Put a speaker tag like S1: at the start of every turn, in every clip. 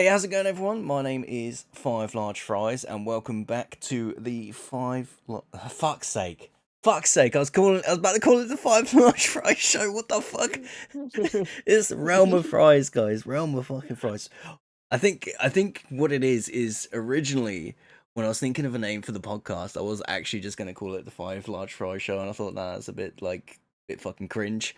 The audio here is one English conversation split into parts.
S1: Hey, how's it going, everyone? My name is Five Large Fries, and welcome back to the fuck's sake! Fuck's sake! I was about to call it the Five Large Fries Show. What the fuck? It's Realm of Fries, guys. Realm of fucking Fries. I think what it is originally when I was thinking of a name for the podcast, I was actually just gonna call it the Five Large Fries Show, and I thought nah, that's a bit fucking cringe.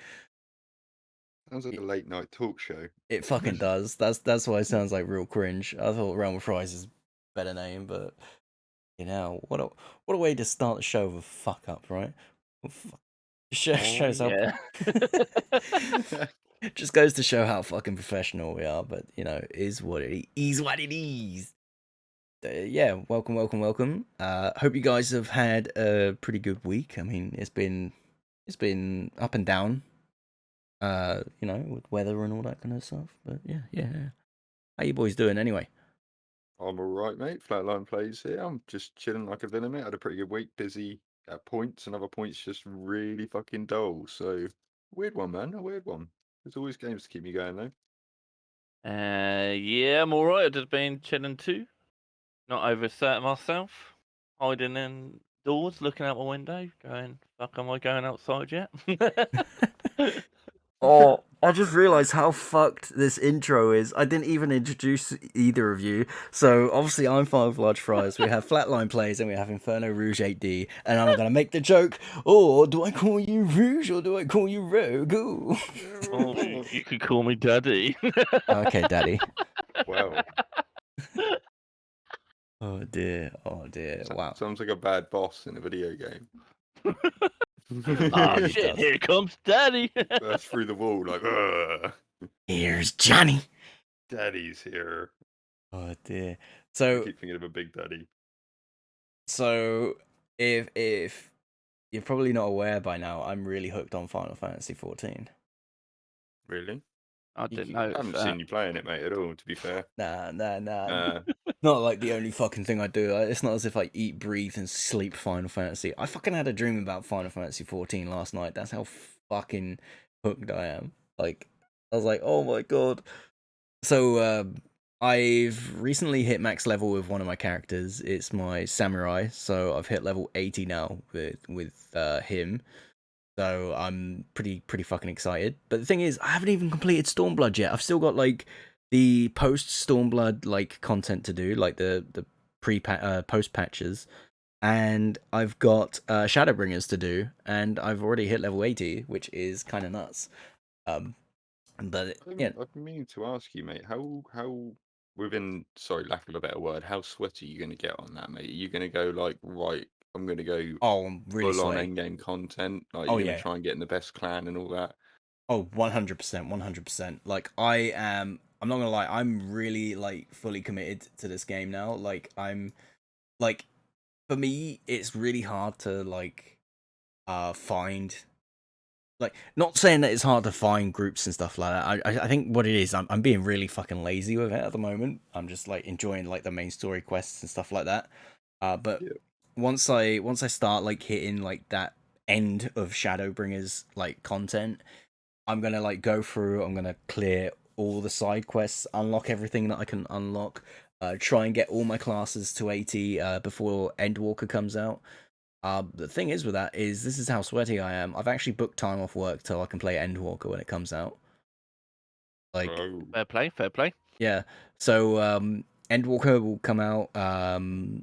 S2: Sounds like a late night talk show.
S1: It fucking does. That's why it sounds like real cringe. I thought Realm of Fries is a better name, but what a way to start the show with a fuck up, right? Shows how
S3: yeah.
S1: just goes to show how fucking professional we are. But it is what it is. What it is. Yeah, welcome. Hope you guys have had a pretty good week. I mean, it's been up and down. With weather and all that kind of stuff. But yeah. How you boys doing anyway?
S2: I'm all right, mate. Flatline plays here. I'm just chilling like a villain, mate. Had a pretty good week. Busy at points, and other points just really fucking dull. So, weird one, man. A weird one. There's always games to keep me going, though.
S3: Yeah, I'm alright. I've just been chilling too. Not oversat myself. Hiding indoors, looking out my window, going, fuck, am I going outside yet?
S1: Oh, I just realised how fucked this intro is. I didn't even introduce either of you. So obviously I'm Five Large Fries. We have Flatline Plays and we have Inferno Rouge 8D. And I'm gonna make the joke. Oh, do I call you Rouge or do I call you Rogue? Ooh.
S3: Oh, you could call me Daddy.
S1: Okay, Daddy.
S2: Wow.
S1: Oh dear. Wow.
S2: Sounds like a bad boss in a video game.
S3: Oh shit! Here comes Daddy.
S2: Burst through the wall like, ugh.
S1: Here's Johnny.
S2: Daddy's here.
S1: Oh dear.
S2: I
S1: So
S2: keep thinking of a big daddy.
S1: if you're probably not aware by now, I'm really hooked on Final Fantasy 14.
S2: Really?
S3: I didn't
S1: You-
S3: know.
S2: I haven't seen you playing it, mate, at all, to be fair.
S1: Nah.
S2: Uh,
S1: Not like the only fucking thing I do. It's not as if I eat, breathe, and sleep Final Fantasy. I fucking had a dream about Final Fantasy 14 last night. That's how fucking hooked I am. Like, I was like, oh my god. So, I've recently hit max level with one of my characters. It's my samurai. So I've hit level 80 now with him. So I'm pretty fucking excited. But the thing is, I haven't even completed Stormblood yet. I've still got like the post Stormblood like content to do, like the post patches, and I've got Shadowbringers to do, and I've already hit level 80, which is kind of nuts. But yeah,
S2: I've been meaning to ask you, mate, how within, sorry, lack of a better word, how sweaty are you going to get on that, mate? Are you going to go like, right, I'm going to go
S1: oh, I'm really
S2: full on
S1: sweaty.
S2: endgame content? Like,
S1: Oh
S2: you're going
S1: yeah.
S2: to try and get in the best clan and all that?
S1: Oh, 100%. Like I'm not gonna lie, I'm really like fully committed to this game now. Like I'm like for me, it's really hard to like find like not saying that it's hard to find groups and stuff like that. I think what it is, I'm being really fucking lazy with it at the moment. I'm just like enjoying like the main story quests and stuff like that. But
S2: Yeah.
S1: once I start like hitting like that end of Shadowbringers like content, I'm gonna like go through. I'm gonna clear all the side quests, unlock everything that I can unlock, try and get all my classes to 80 before Endwalker comes out. The thing is with that is this is how sweaty I am. I've actually booked time off work till I can play Endwalker when it comes out. Like,
S2: Oh,
S3: Fair play.
S1: yeah. So Endwalker will come out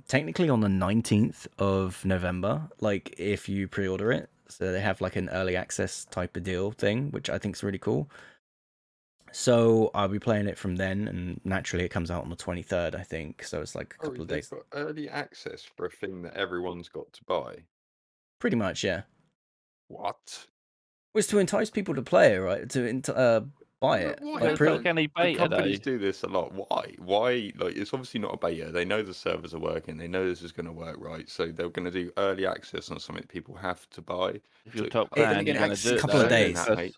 S1: technically on the 19th of November. Like if you pre-order it, so they have like an early access type of deal thing, which I think is really cool. So I'll be playing it from then, and naturally it comes out on the 23rd, I think. So it's like a couple of
S2: they've
S1: days.
S2: got early access for a thing that everyone's got to buy.
S1: Pretty much, yeah.
S2: What?
S1: Was to entice people to play it, right? To buy it.
S2: Why?
S1: Like,
S3: Don't like any beta
S2: companies
S3: though.
S2: do this a lot. Why? Why? Like, it's obviously not a beta. They know the servers are working. They know this is going to work, right? So they're going to do early access on something that people have to buy.
S3: If you're
S2: So,
S3: top
S2: then
S3: clan,
S2: again,
S3: you're gonna do it.
S1: couple of
S3: Though.
S1: days.
S2: that, mate,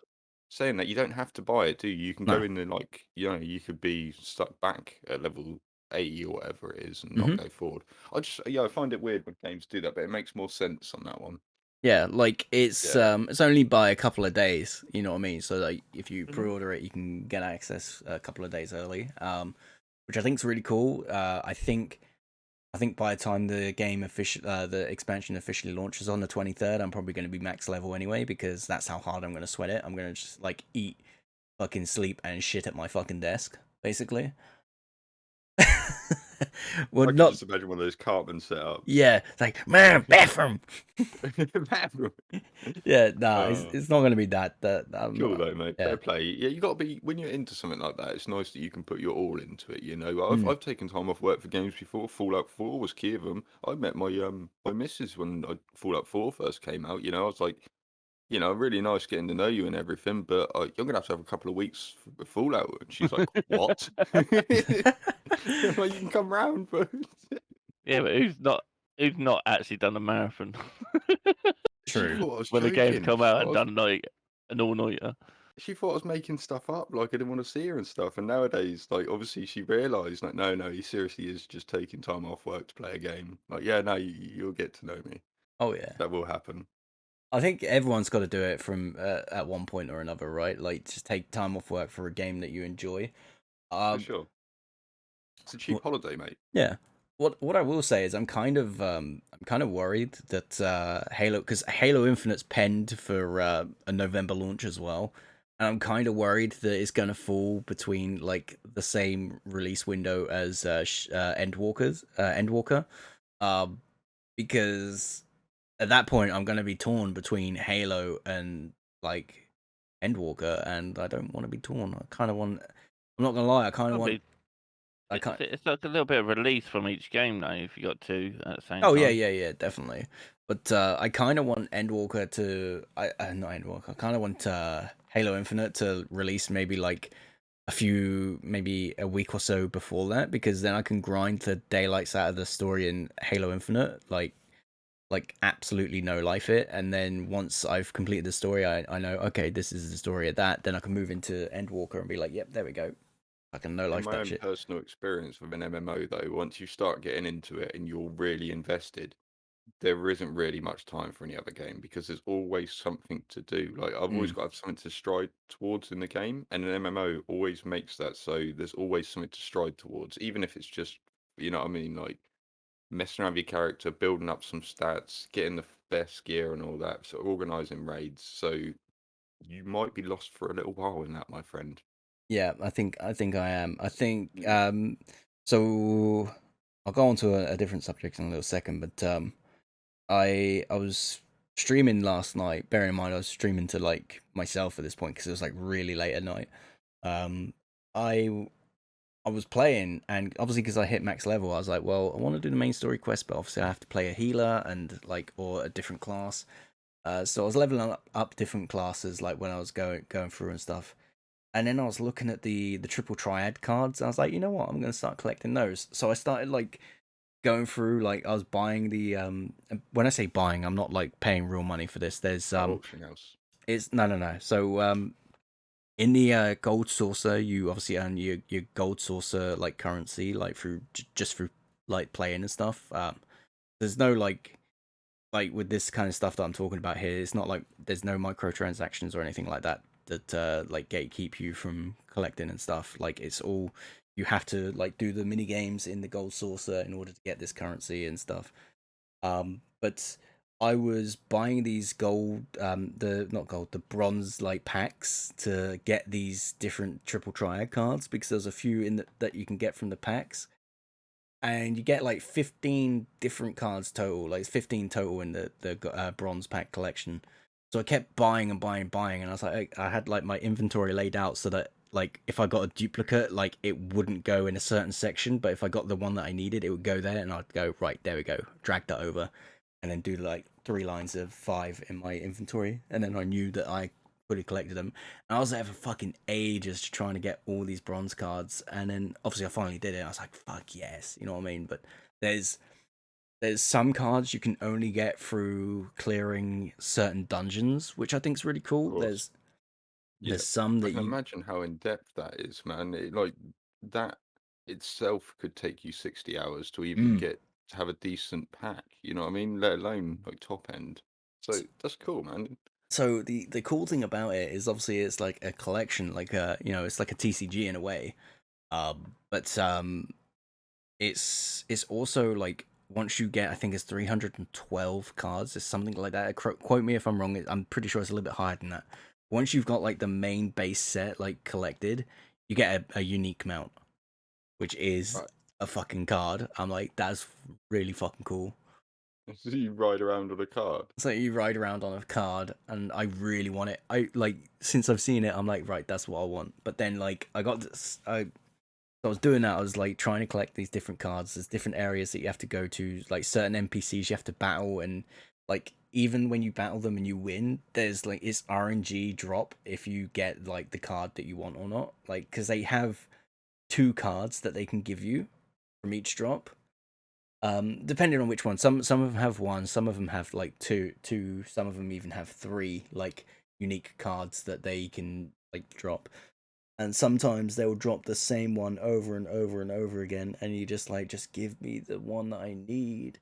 S2: saying that, you don't have to buy it, do you? You can
S1: No.
S2: go in and like, you could be stuck back at level 80 or whatever it is and not go forward. I find it weird when games do that, but it makes more sense on that one.
S1: Yeah, like it's only by a couple of days, you know what I mean? So like if you
S2: Mhm.
S1: pre-order it, you can get access a couple of days early. which I think is really cool. I think by the time the game the expansion officially launches on the 23rd, I'm probably going to be max level anyway, because that's how hard I'm going to sweat it. I'm going to just like eat, fucking sleep, and shit at my fucking desk, basically. Well,
S2: I can
S1: not
S2: just imagine one of those Cartman setups.
S1: yeah, it's like, man, bathroom.
S2: Bathroom.
S1: Yeah, nah,
S2: Oh.
S1: it's not going to be that. I'm
S2: Cool
S1: not.
S2: though, mate.
S1: Yeah.
S2: Fair play. Yeah, you got to be when you're into something like that. It's nice that you can put your all into it. You know,
S1: Mm.
S2: I've taken time off work for games before. Fallout 4 was key of them. I met my missus when Fallout 4 first came out. You know, I was like, you know, really nice getting to know you and everything, but you're gonna have to have a couple of weeks with Fallout. And she's like, what? I'm like, you can come round, but
S3: Yeah, but who's not actually done a marathon
S2: she
S1: True.
S2: thought I was
S3: when the game's
S2: joking.
S3: come
S2: She
S3: out
S2: thought I
S3: and
S2: was
S3: done like an all-nighter?
S2: she thought I was making stuff up, like I didn't want to see her and stuff. And nowadays, like obviously she realised, like, no, he seriously is just taking time off work to play a game. Like, yeah, no, you'll get to know me.
S1: Oh yeah.
S2: That will happen
S1: I think everyone's got to do it from at one point or another, right? Like, just take time off work for a game that you enjoy.
S2: for sure. It's a cheap holiday, mate.
S1: Yeah. What I will say is I'm kind of worried that Halo, because Halo Infinite's penned for a November launch as well, and I'm kind of worried that it's gonna fall between like the same release window as Endwalker, because at that point I'm gonna be torn between Halo and like Endwalker, and I don't want to be torn. I kind of want. I'm not gonna lie. I kind of want. I can't.
S3: It's like a little bit of release from each game now. If you got two at the same
S1: Oh
S3: time.
S1: yeah, definitely. But I kind of want Endwalker to, not Endwalker. I kind of want Halo Infinite to release maybe like maybe a week or so before that, because then I can grind the daylights out of the story in Halo Infinite, like absolutely no life it, and then once I've completed the story, I know, okay, this is the story of that. Then I can move into Endwalker and be like, yep, there we go. I can no
S2: In
S1: life
S2: my
S1: that
S2: own
S1: shit.
S2: personal experience with an MMO, though, once you start getting into it and you're really invested, there isn't really much time for any other game because there's always something to do. Like I've always
S1: Mm.
S2: got to have something to stride towards in the game, and an MMO always makes that so there's always something to stride towards, even if it's just, you know what I mean, like messing around with your character, building up some stats, getting the best gear and all that, so organizing raids. So you might be lost for a little while in that, my friend.
S1: Yeah, I think I am. I think so I'll go on to a different subject in a little second, but I was streaming last night. Bearing in mind I was streaming to like myself at this point because it was like really late at night. Um I I was playing, and obviously because I hit max level, I was like, well, I want to do the main story quest, but obviously I have to play a healer and like or a different class. So I was leveling up different classes like when I was going through and stuff. And then I was looking at the triple triad cards. And I was like, you know what? I'm gonna start collecting those. So I started like going through, like I was buying the when I say buying, I'm not like paying real money for this. There's
S2: Auction house.
S1: it's no. So in the gold saucer, you obviously earn your gold saucer like currency like through just through like playing and stuff. There's no like with this kind of stuff that I'm talking about here, it's not like there's no microtransactions or anything like that like gatekeep you from collecting and stuff. Like it's all, you have to like do the mini games in the gold saucer in order to get this currency and stuff. But I was buying these gold, the not gold, the bronze like packs to get these different triple triad cards, because there's a few in that you can get from the packs, and you get like 15 different cards total, like 15 total in the bronze pack collection. So I kept buying and buying, and I was like, I had like my inventory laid out so that like if I got a duplicate, like it wouldn't go in a certain section, but if I got the one that I needed, it would go there, and I'd go, right, there we go, drag that over, and then do like 3 lines of 5 in my inventory, and then I knew that I fully collected them. And I was there for fucking ages trying to get all these bronze cards, and then obviously I finally did it. I was like, fuck yes, you know what I mean? But there's some cards you can only get through clearing certain dungeons, which I think is really
S2: Of
S1: cool.
S2: course. Yeah.
S1: There's some
S2: I
S1: that
S2: can
S1: you
S2: imagine how in depth that is, man. Like that itself could take you 60 hours to even
S1: mm.
S2: get to have a decent pack, you know what I mean? Let alone like top end. So that's cool, man.
S1: So the cool thing about it is obviously it's like a collection, like a, it's like a TCG in a way. But it's also like once you get, I think it's 312 cards, it's something like that. Quote me if I'm wrong. I'm pretty sure it's a little bit higher than that. Once you've got like the main base set like collected, you get a unique mount, which is
S2: Right.
S1: a fucking card. I'm like, that's really fucking cool.
S2: So you ride around on a card.
S1: So you ride around on a card, and I really want it. I like, since I've seen it, I'm like, right, that's what I want. But then like I got this, I was doing that. I was like trying to collect these different cards. There's different areas that you have to go to, like certain NPCs you have to battle, and like even when you battle them and you win, there's like it's RNG drop if you get like the card that you want or not. Like because they have 2 cards that they can give you from each drop. Depending on which one. Some of them have 1, some of them have like two, some of them even have 3 like unique cards that they can like drop. And sometimes they'll drop the same one over and over and over again, and you just like, just give me the one that I need.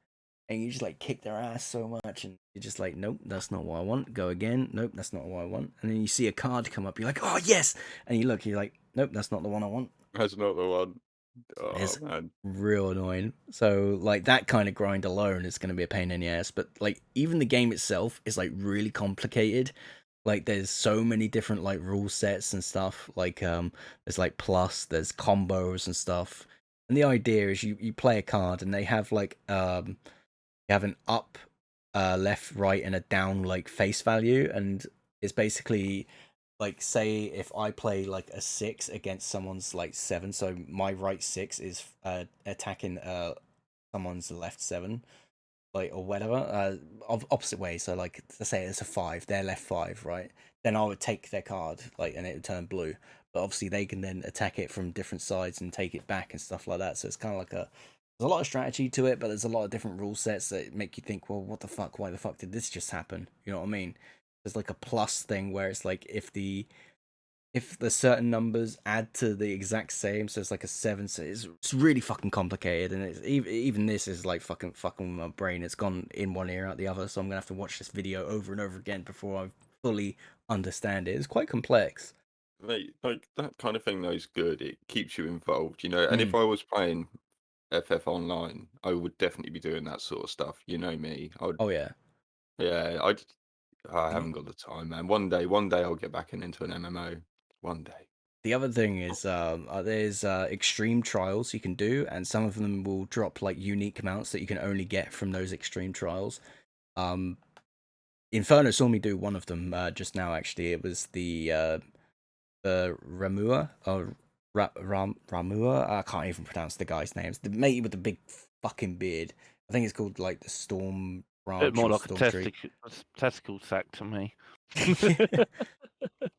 S1: And you just like kick their ass so much, and you're just like, nope, that's not what I want. Go again, nope, that's not what I want. And then you see a card come up, you're like, oh yes, and you look, you're like, nope, that's not the one I want.
S2: That's not the one. Oh
S1: It's
S2: man.
S1: real annoying. So like that kind of grind alone is going to be a pain in the ass. But like even the game itself is like really complicated. Like there's so many different like rule sets and stuff. Like there's like plus, there's combos and stuff. And the idea is you play a card, and they have like you have an up, left, right, and a down like face value, and it's basically like, say if I play like a 6 against someone's like 7, so my right 6 is attacking someone's left 7, like, or whatever, opposite way. So like, let's say it's a 5, their left 5, right? Then I would take their card, like, and it would turn blue. But obviously they can then attack it from different sides and take it back and stuff like that. So it's kind of like there's a lot of strategy to it, but there's a lot of different rule sets that make you think, well, what the fuck? Why the fuck did this just happen? You know what I mean? There's like a plus thing where it's like if the certain numbers add to the exact same, so it's like a 7, so it's really fucking complicated, and it's even this is like fucking with my brain. It's gone in one ear out the other, so I'm gonna have to watch this video over and over again before I fully understand it. It's quite complex.
S2: Mate, like that kind of thing though is good. It keeps you involved, you know. And if
S1: Mm.
S2: I was playing FF Online, I would definitely be doing that sort of stuff. You know me.
S1: Oh yeah.
S2: Yeah, I haven't got the time, man. One day I'll get back into an MMO. One day.
S1: The other thing is, there's extreme trials you can do, and some of them will drop like unique amounts that you can only get from those extreme trials. Inferno saw me do one of them just now. Actually, it was the Ramua or Ramua. I can't even pronounce the guy's names. The mate with the big fucking beard. I think it's called like the Storm
S3: Bit
S1: Branch
S3: more
S1: or
S3: like a
S1: Storm Street.
S3: testicle sack to me.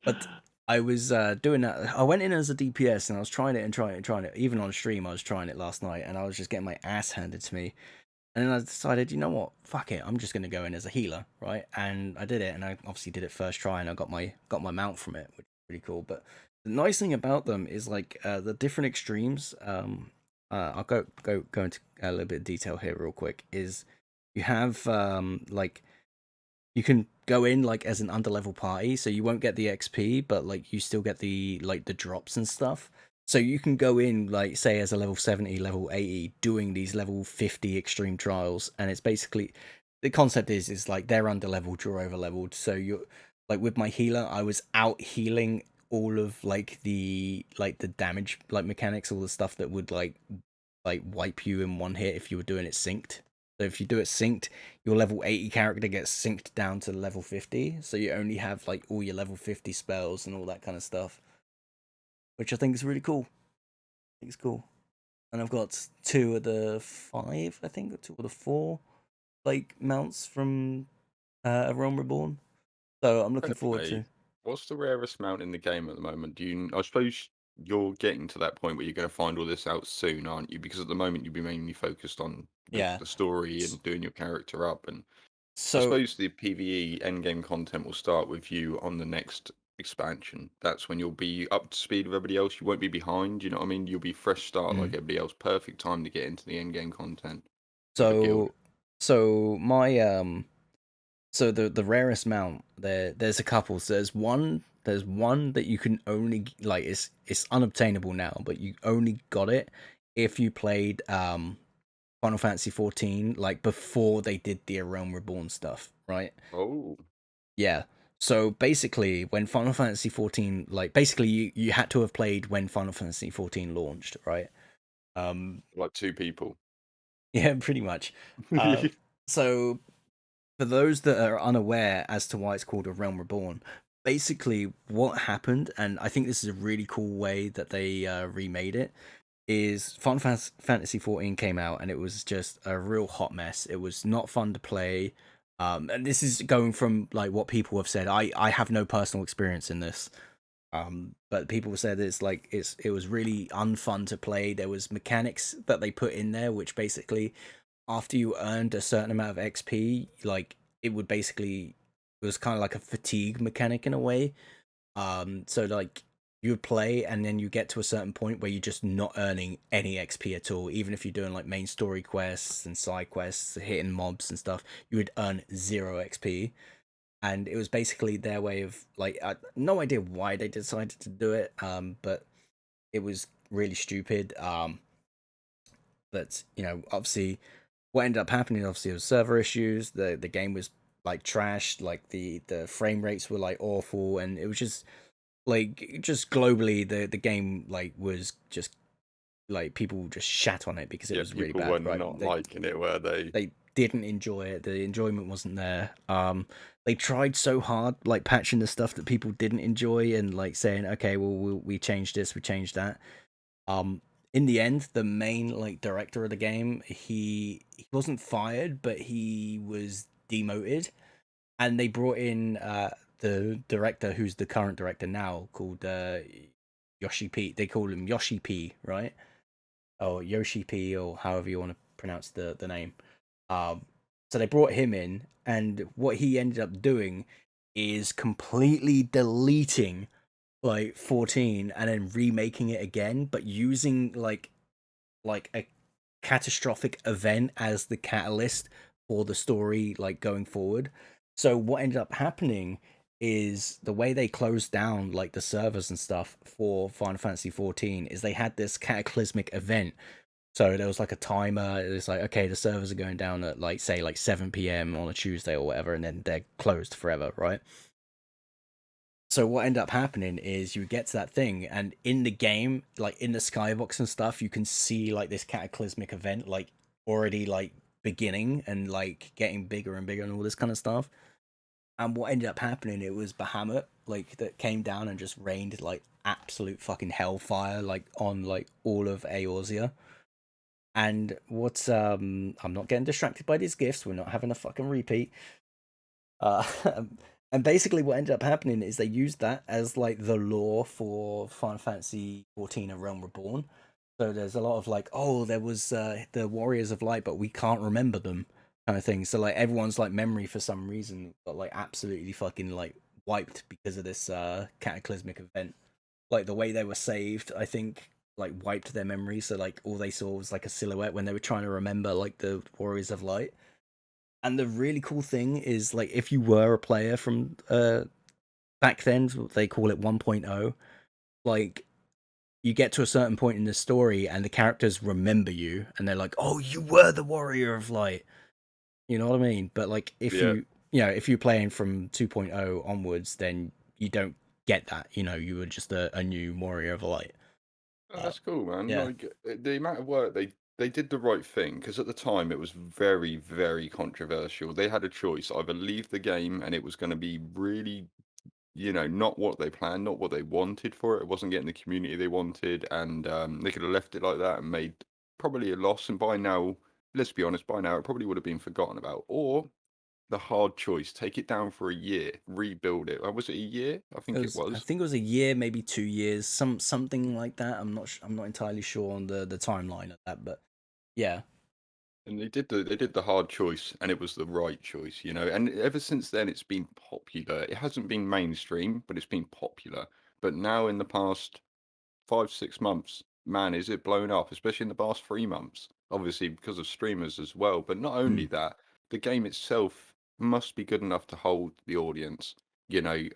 S1: But I was doing that. I went in as a DPS, and I was trying it and trying it and trying it. Even on stream, I was trying it last night, and I was just getting my ass handed to me. And then I decided, you know what, fuck it, I'm just gonna go in as a healer, right? And I did it, and I obviously did it first try, and I got my mount from it, which is pretty cool. But the nice thing about them is like the different extremes. I'll go into a little bit of detail here real quick. Is you have like you can go in like as an underlevel party, so you won't get the XP, but like you still get the drops and stuff. So you can go in like, say, as a level 70, level 80, doing these level 50 extreme trials, and it's basically, the concept is like they're underleveled, you're overleveled. So you're like, with my healer, I was out healing all of like the damage like mechanics, all the stuff that would like wipe you in one hit if you were doing it synced. So if you do it synced, your level 80 character gets synced down to level 50. So you only have like all your level 50 spells and all that kind of stuff, which I think is really cool. I think it's cool. And I've got 2 of the 5, I think, or 2 of the 4 like mounts from A Realm Reborn. So I'm looking forward to.
S2: What's the rarest mount in the game at the moment? I suppose you're getting to that point where you're going to find all this out soon, aren't you? Because at the moment you'll be mainly focused on the story and doing your character up. And I
S1: So
S2: suppose the PvE endgame content will start with you on the next expansion. That's when you'll be up to speed with everybody else. You won't be behind. You know what I mean? You'll be fresh start like everybody else. Perfect time to get into the endgame content. With a guild.
S1: so my so the rarest mount there's a couple. So there's one There's one that you can only like it's unobtainable now, but you only got it if you played Final Fantasy 14 like before they did the Realm Reborn stuff, right?
S2: Oh,
S1: Yeah. So basically, when Final Fantasy 14, like basically you had to have played when Final Fantasy 14 launched, right?
S2: like 2 people.
S1: Yeah, pretty much. So for those that are unaware as to why it's called a Realm Reborn, basically what happened, and I think this is a really cool way that they remade it, is Final Fantasy 14 came out and it was just a real hot mess. It was not fun to play. And this is going from like what people have said. I have no personal experience in this. But people said it was really unfun to play. There was mechanics that they put in there, which basically after you earned a certain amount of XP, like it would basically it was kind of like a fatigue mechanic in a way. So like you would play and then you get to a certain point where you're just not earning any XP at all, even if you're doing like main story quests and side quests, hitting mobs and stuff, you would earn 0 XP. And it was basically their way of like no idea why they decided to do it, but it was really stupid. But obviously what ended up happening obviously was server issues. The game was like trashed, like the frame rates were like awful, and it was just globally the game like was just like people just shat on it because it
S2: Yeah,
S1: was really
S2: people
S1: bad,
S2: were
S1: right?
S2: not liking it, were they?
S1: They didn't enjoy it. The enjoyment wasn't there. They tried so hard like patching the stuff that people didn't enjoy and like saying, okay, well we changed this, we changed that. um in the end, the main like director of the game, he wasn't fired, but he was demoted, and they brought in the director who's the current director now, called Yoshi P. They call him Yoshi P, right? Or Yoshi P, or however you want to pronounce the name. So they brought him in, and what he ended up doing is completely deleting like 14 and then remaking it again, but using like a catastrophic event as the catalyst for the story like going forward. So what ended up happening is the way they closed down like the servers and stuff for Final Fantasy 14 is they had this cataclysmic event. So there was like a timer. It's like, okay, the servers are going down at like say like 7 p.m. on a Tuesday or whatever, and then they're closed forever, right? So what ended up happening is you get to that thing, and in the game, like in the skybox and stuff, you can see like this cataclysmic event like already like beginning and like getting bigger and bigger and all this kind of stuff. And what ended up happening, it was Bahamut like that came down and just rained like absolute fucking hellfire like on like all of Eorzea. And what's I'm not getting distracted by these gifts. We're not having a fucking repeat. Uh, and basically, what ended up happening is they used that as like the lore for Final Fantasy 14: A Realm Reborn. So there's a lot of like, oh, there was the Warriors of Light, but we can't remember them, kind of thing. So like everyone's like memory for some reason got like absolutely fucking like wiped because of this cataclysmic event. Like the way they were saved, I think like wiped their memory. So like all they saw was like a silhouette when they were trying to remember like the Warriors of Light. And the really cool thing is like if you were a player from back then, they call it 1.0, like you get to a certain point in the story and the characters remember you and they're like, oh, you were the Warrior of Light, you know what I mean? But like if
S2: Yeah.
S1: if you're playing from 2.0 onwards, then you don't get that, you were just a new Warrior of Light.
S2: Oh, that's cool, man.
S1: Yeah.
S2: Like the amount of work they did the right thing, because at the time it was very, very controversial. They had a choice: either leave the game and it was going to be really, not what they planned, not what they wanted for it. It wasn't getting the community they wanted, and they could have left it like that and made probably a loss. And by now, let's be honest, by now it probably would have been forgotten about. Or the hard choice: take it down for a year, rebuild it. Was it a year? I think it
S1: I
S2: was.
S1: think it was a year, maybe 2 years, something like that. I'm not entirely sure on the timeline of that, but yeah.
S2: And they did the hard choice, and it was the right choice, And ever since then, it's been popular. It hasn't been mainstream, but it's been popular. But now, in the past 5, 6 months, man, is it blown up? Especially in the past 3 months, obviously because of streamers as well. But not only that, the game itself must be good enough to hold the audience. You know,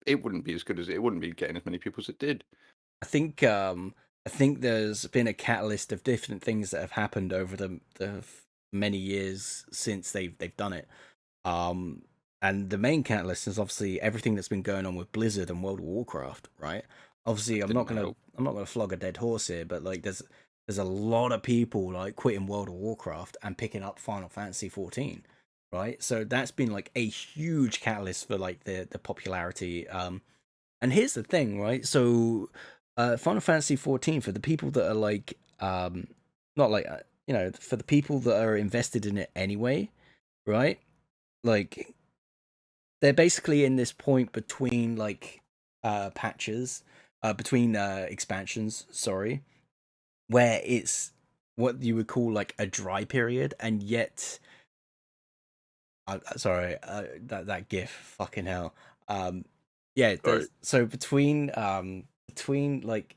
S2: it wouldn't be as good as it wouldn't be getting as many people as it did.
S1: I think there's been a catalyst of different things that have happened over the many years since they've done it. And the main catalyst is obviously everything that's been going on with Blizzard and World of Warcraft, right? Obviously,
S2: That
S1: I'm not
S2: didn't help.
S1: gonna flog a dead horse here, but like there's a lot of people like quitting World of Warcraft and picking up Final Fantasy 14, right? So that's been like a huge catalyst for like the popularity. And here's the thing, right? So Final Fantasy 14, for the people that are like not like for the people that are invested in it anyway, right? Like they're basically in this point between like patches, between expansions, sorry, where it's what you would call like a dry period, and yet sorry, that gif, fucking hell. Yeah,
S2: Right.
S1: so between like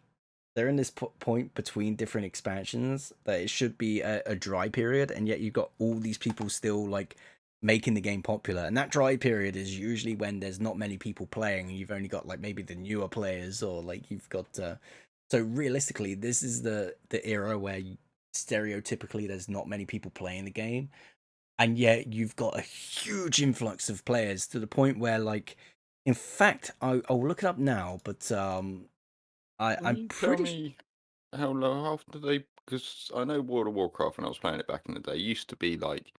S1: they're in this point between different expansions that it should be a dry period, and yet you've got all these people still like making the game popular. And that dry period is usually when there's not many people playing, and you've only got like maybe the newer players, or like you've got so realistically this is the era where stereotypically there's not many people playing the game, and yet you've got a huge influx of players to the point where like in fact I'll look it up now, but
S2: Can
S1: I'm
S2: you tell
S1: pretty
S2: me how long after they? Because I know World of Warcraft when I was playing it back in the day used to be like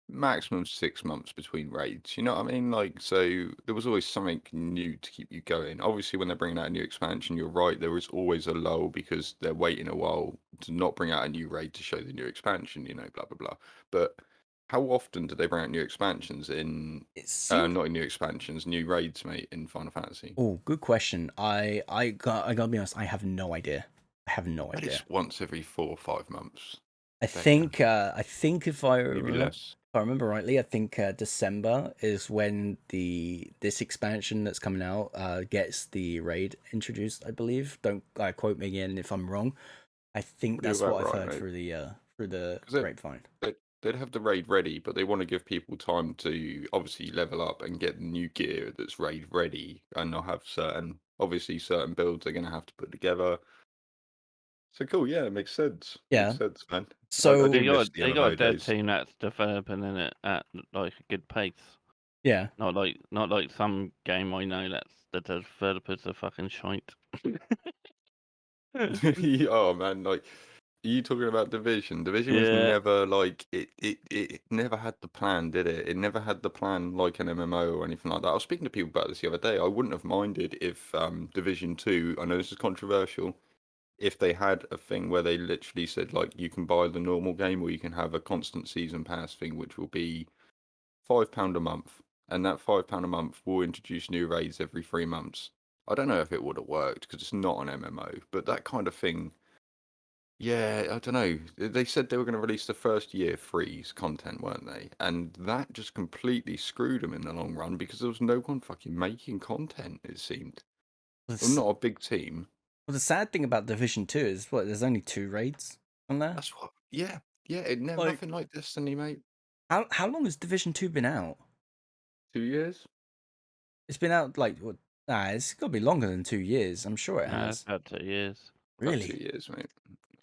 S2: maximum 6 months between raids. You know what I mean? Like, so there was always something new to keep you going. Obviously, when they're bringing out a new expansion, you're right. There was always a lull because they're waiting a while to not bring out a new raid to show the new expansion. You know, blah blah blah. But how often do they bring out new expansions in?
S1: it seems
S2: Not in new expansions, new raids, mate, in Final Fantasy.
S1: oh good question. I gotta be honest, I have no idea. I have no
S2: But
S1: idea.
S2: it's once every 4 or 5 months.
S1: I think if I
S2: Maybe
S1: remember,
S2: less.
S1: if I remember rightly, I think December is when this expansion that's coming out gets the raid introduced, I believe. Don't quote me again if I'm wrong. I think
S2: Probably
S1: that's
S2: about
S1: what I've
S2: right,
S1: heard
S2: mate.
S1: through the
S2: Because
S1: grapevine.
S2: they'd have the raid ready, but they want to give people time to obviously level up and get the new gear that's raid ready, and they'll have certain builds they're going to have to put together. So cool, yeah, it makes sense.
S1: Yeah.
S2: Makes sense, man. I
S1: So
S2: do miss the
S3: They got a
S2: MMO
S3: dev
S2: days.
S3: team that's developing in it at like a good pace.
S1: yeah.
S3: Not like some game I know that's the developers are fucking shite.
S2: Oh man, like are you talking about Division? Division was
S3: Yeah.
S2: never like it never had the plan, did it? It never had the plan like an MMO or anything like that. I was speaking to people about this the other day. I wouldn't have minded if Division 2, I know this is controversial, if they had a thing where they literally said like you can buy the normal game or you can have a constant season pass thing, which will be £5 a month, and that £5 a month will introduce new raids every 3 months. I don't know if it would have worked because it's not an MMO, but that kind of thing. Yeah, I don't know. They said they were going to release the first year freeze content, weren't they? And that just completely screwed them in the long run because there was no one fucking making content, it seemed. Well,
S1: The,
S2: not a big team.
S1: well, the sad thing about Division 2 is what there's only 2 raids on there.
S2: That's what. Yeah, yeah. It never
S1: Like
S2: nothing like Destiny, mate.
S1: how long has Division 2 been out?
S2: 2 years.
S1: It's been out like what? Nah, it's got to be longer than 2 years. I'm sure it
S3: Nah, it's
S1: has.
S3: about 2 years.
S2: About two
S1: Really?
S2: years, mate.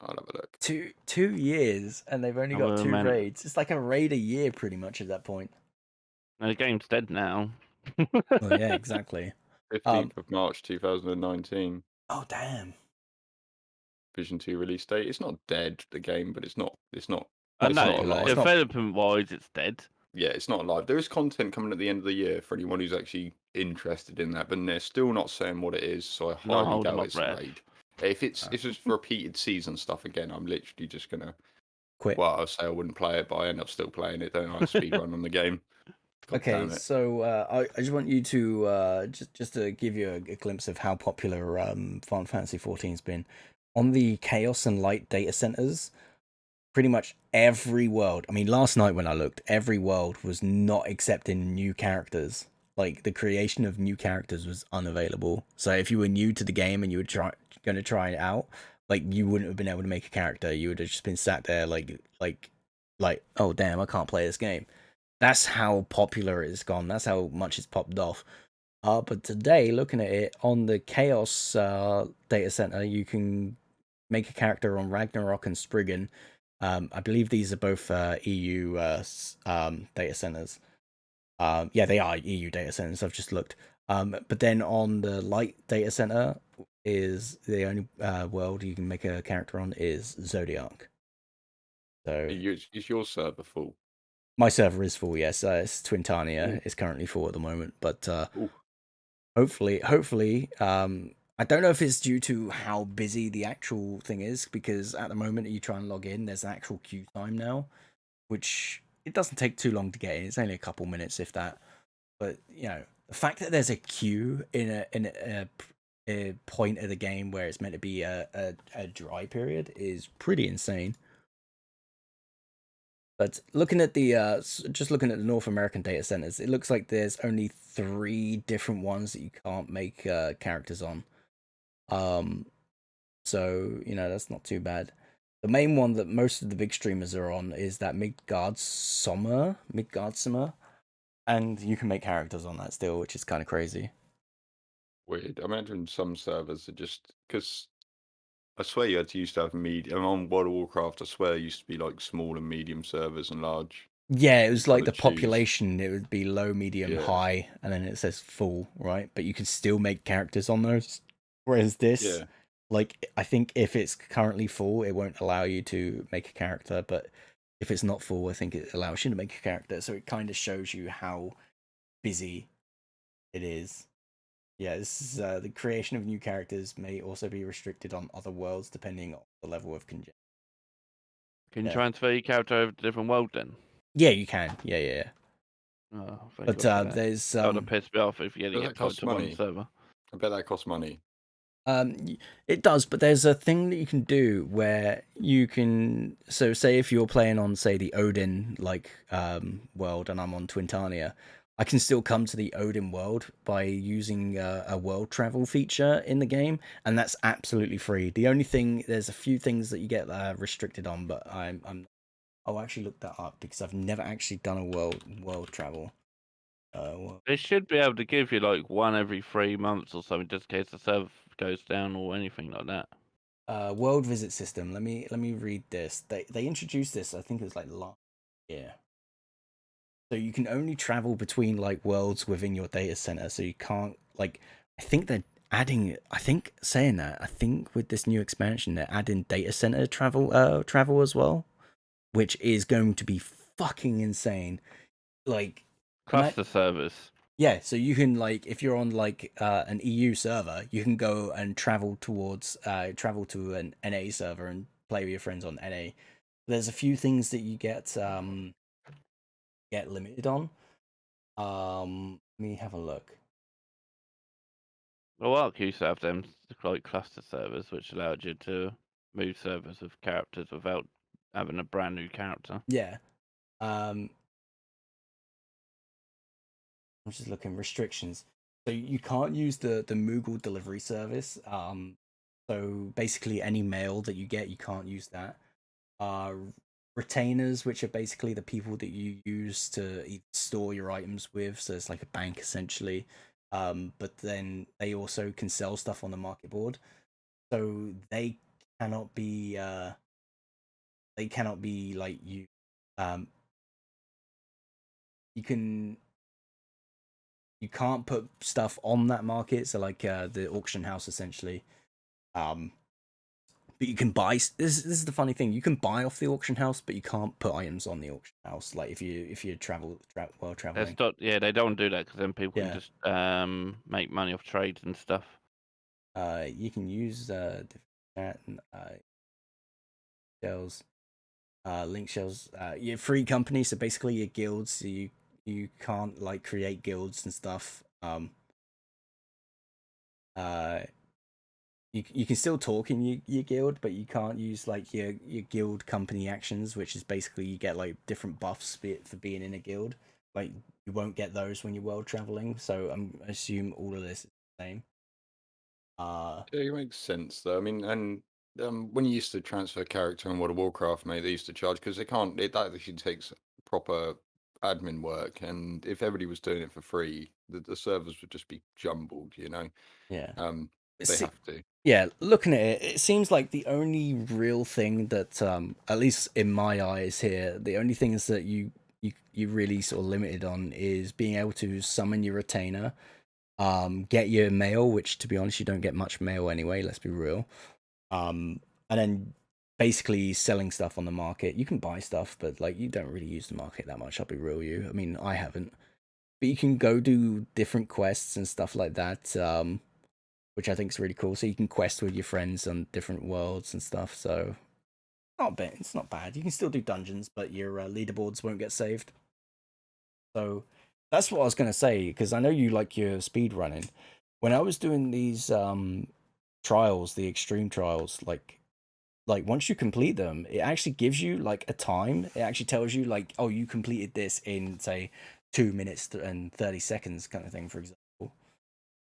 S2: I'll have a look.
S1: 2 years, and they've only got
S3: Well,
S1: 2
S3: man,
S1: raids. It's like a raid a year, pretty much at that point.
S3: no, the game's dead now.
S1: Well, yeah, exactly.
S2: 15th of March 2019.
S1: Oh damn.
S2: Vision 2 release date. It's not dead, the game, but it's not.
S3: I
S2: It's not
S3: know,
S1: popular. It's
S2: alive.
S1: not.
S3: development wise, it's dead.
S2: Yeah, it's not live. There is content coming at the end of the year for anyone who's actually interested in that, but they're still not saying what it is, so I
S3: Not
S2: highly
S3: holding
S2: doubt
S3: my
S2: it's a
S3: breath.
S2: raid. If it's repeated season stuff again, I'm literally just gonna.
S1: Quit.
S2: Well, I'll say I wouldn't play it, but I end up still playing it. Don't I? Speed run on the game. God
S1: Okay,
S2: damn it.
S1: so I just want you to just to give you a glimpse of how popular Final Fantasy 14's been on the Chaos and Light data centers. Pretty much every world. I mean, last night when I looked, every world was not accepting new characters. Like the creation of new characters was unavailable. So if you were new to the game and you were going to try it out, like you wouldn't have been able to make a character. You would have just been sat there like oh damn, I can't play this game. That's how popular it's gone. That's how much it's popped off. But today, looking at it on the Chaos data center, you can make a character on Ragnarok and Spriggan. I believe these are both EU data centers. Yeah, they are EU data centers. I've just looked. But then on the Light data center is the only world you can make a character on is Zodiac. So
S2: Is your server full?
S1: my server is full. Yes, it's
S2: Ooh.
S1: Twintania is currently full at the moment, but
S2: Ooh.
S1: hopefully, I don't know if it's due to how busy the actual thing is, because at the moment you try and log in, there's an actual queue time now, which it doesn't take too long to get in. It's only a couple minutes, if that. But you know, the fact that there's a queue in a point of the game where it's meant to be a dry period is pretty insane. But looking at the just looking at the North American data centers, it looks like there's only 3 different ones that you can't make characters on. So you know, that's not too bad. The main one that most of the big streamers are on is that Midgard Summer, and you can make characters on that still, which is kind of crazy.
S2: Weird. I imagine some servers are just because I swear you had to used to have medium on World of Warcraft. I swear it used to be like small and medium servers and large.
S1: Yeah, it was like the
S2: choose.
S1: population. It would be low, medium,
S2: Yeah.
S1: high, and then it says full, right? But you can still make characters on those. Whereas this,
S2: Yeah.
S1: like, I think if it's currently full, it won't allow you to make a character. But if it's not full, I think it allows you to make a character. So it kind of shows you how busy it is. Yeah, this is, the creation of new characters may also be restricted on other worlds depending on the level of congestion.
S3: Can you
S1: Yeah.
S3: transfer your character over to a different world then?
S1: Yeah, you can. Yeah.
S3: Oh, thank
S1: But
S3: God for that.
S1: there's
S3: That would have pissed me off if you had to
S2: Does
S3: get
S2: that
S3: tied
S2: cost
S3: to one
S2: money?
S3: server.
S2: I bet that costs money.
S1: It does, but there's a thing that you can do where you can. So, say if you're playing on, say, the Odin world, and I'm on Twintania, I can still come to the Odin world by using a world travel feature in the game, and that's absolutely free. The only thing, there's a few things that you get restricted on, but I'll actually look that up because I've never actually done a world travel.
S3: They should be able to give you like one every 3 months or something, just in case the server goes down or anything like that.
S1: World visit system. Let me read this. They introduced this. I think it was like last year. So you can only travel between like worlds within your data center. So you can't like. I think they're adding. I think saying that. I think with this new expansion, they're adding data center travel as well, which is going to be fucking insane. Like
S3: Cluster servers.
S1: yeah, so you can like if you're on like an EU server, you can go and travel to an NA server and play with your friends on NA. There's a few things that you get limited on. Let me have a look.
S3: Well, Ark used to have them like cluster servers, which allowed you to move servers with characters without having a brand new character.
S1: Yeah. I'm just looking restrictions. So you can't use the Moogle delivery service. So basically any mail that you get, you can't use that. Retainers, which are basically the people that you use to store your items with, so it's like a bank essentially. But then they also can sell stuff on the market board, so they cannot be like you. You can't put stuff on that market, so like the auction house essentially. But you can buy. This is the funny thing. You can buy off the auction house, but you can't put items on the auction house. Like if you while traveling.
S3: They don't do that because then people
S1: Yeah.
S3: can just make money off trades and stuff.
S1: You can use chat and shells, link shells. You're free company, so basically your guilds. So you can't like create guilds and stuff. You can still talk in your guild, but you can't use like your guild company actions, which is basically you get like different buffs for being in a guild. Like you won't get those when you're world traveling. So I assume all of this is the same.
S2: Yeah, it makes sense though. I mean, and when you used to transfer character in World of Warcraft, mate, they used to charge because they can't. That actually takes proper admin work, and if everybody was doing it for free, the servers would just be jumbled, you know.
S1: Yeah.
S2: They have to.
S1: Yeah, looking at it, it seems like the only real thing that, at least in my eyes here, the only things that you really sort of limited on is being able to summon your retainer, get your mail, which to be honest, you don't get much mail anyway. Let's be real. And then basically selling stuff on the market. You can buy stuff, but like you don't really use the market that much. I'll be real with you. I mean, I haven't, but you can go do different quests and stuff like that. Which I think is really cool. So you can quest with your friends on different worlds and stuff. So not bad. It's not bad. You can still do dungeons, but your leaderboards won't get saved. So that's what I was gonna say, because I know you like your speed running. When I was doing these trials, the extreme trials, like once you complete them, it actually gives you like a time. It actually tells you like, oh, you completed this in say 2 minutes and 30 seconds, kind of thing, for example.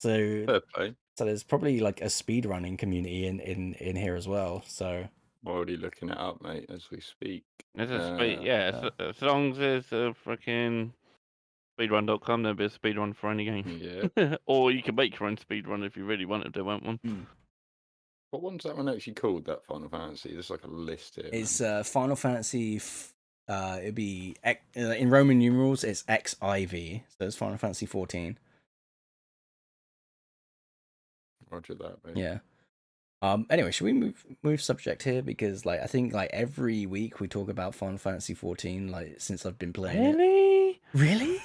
S1: So
S2: Fair play.
S1: So there's probably like a speedrunning community in here as well. So
S2: I'm already looking it up, mate, as we speak.
S3: There's a speed, as long as there's a freaking speedrun.com, there'll be a speedrun for any game.
S2: Yeah.
S3: Or you can make your own speedrun if you really wanted to, want one.
S2: What one's that one actually called, that Final Fantasy? There's like a list here.
S1: it's Final Fantasy. It'd be in Roman numerals. It's XIV. So it's Final Fantasy 14.
S2: Roger that, mate.
S1: Yeah. Anyway, should we move subject here, because like I think like every week we talk about Final Fantasy 14, like since I've been playing it. Really?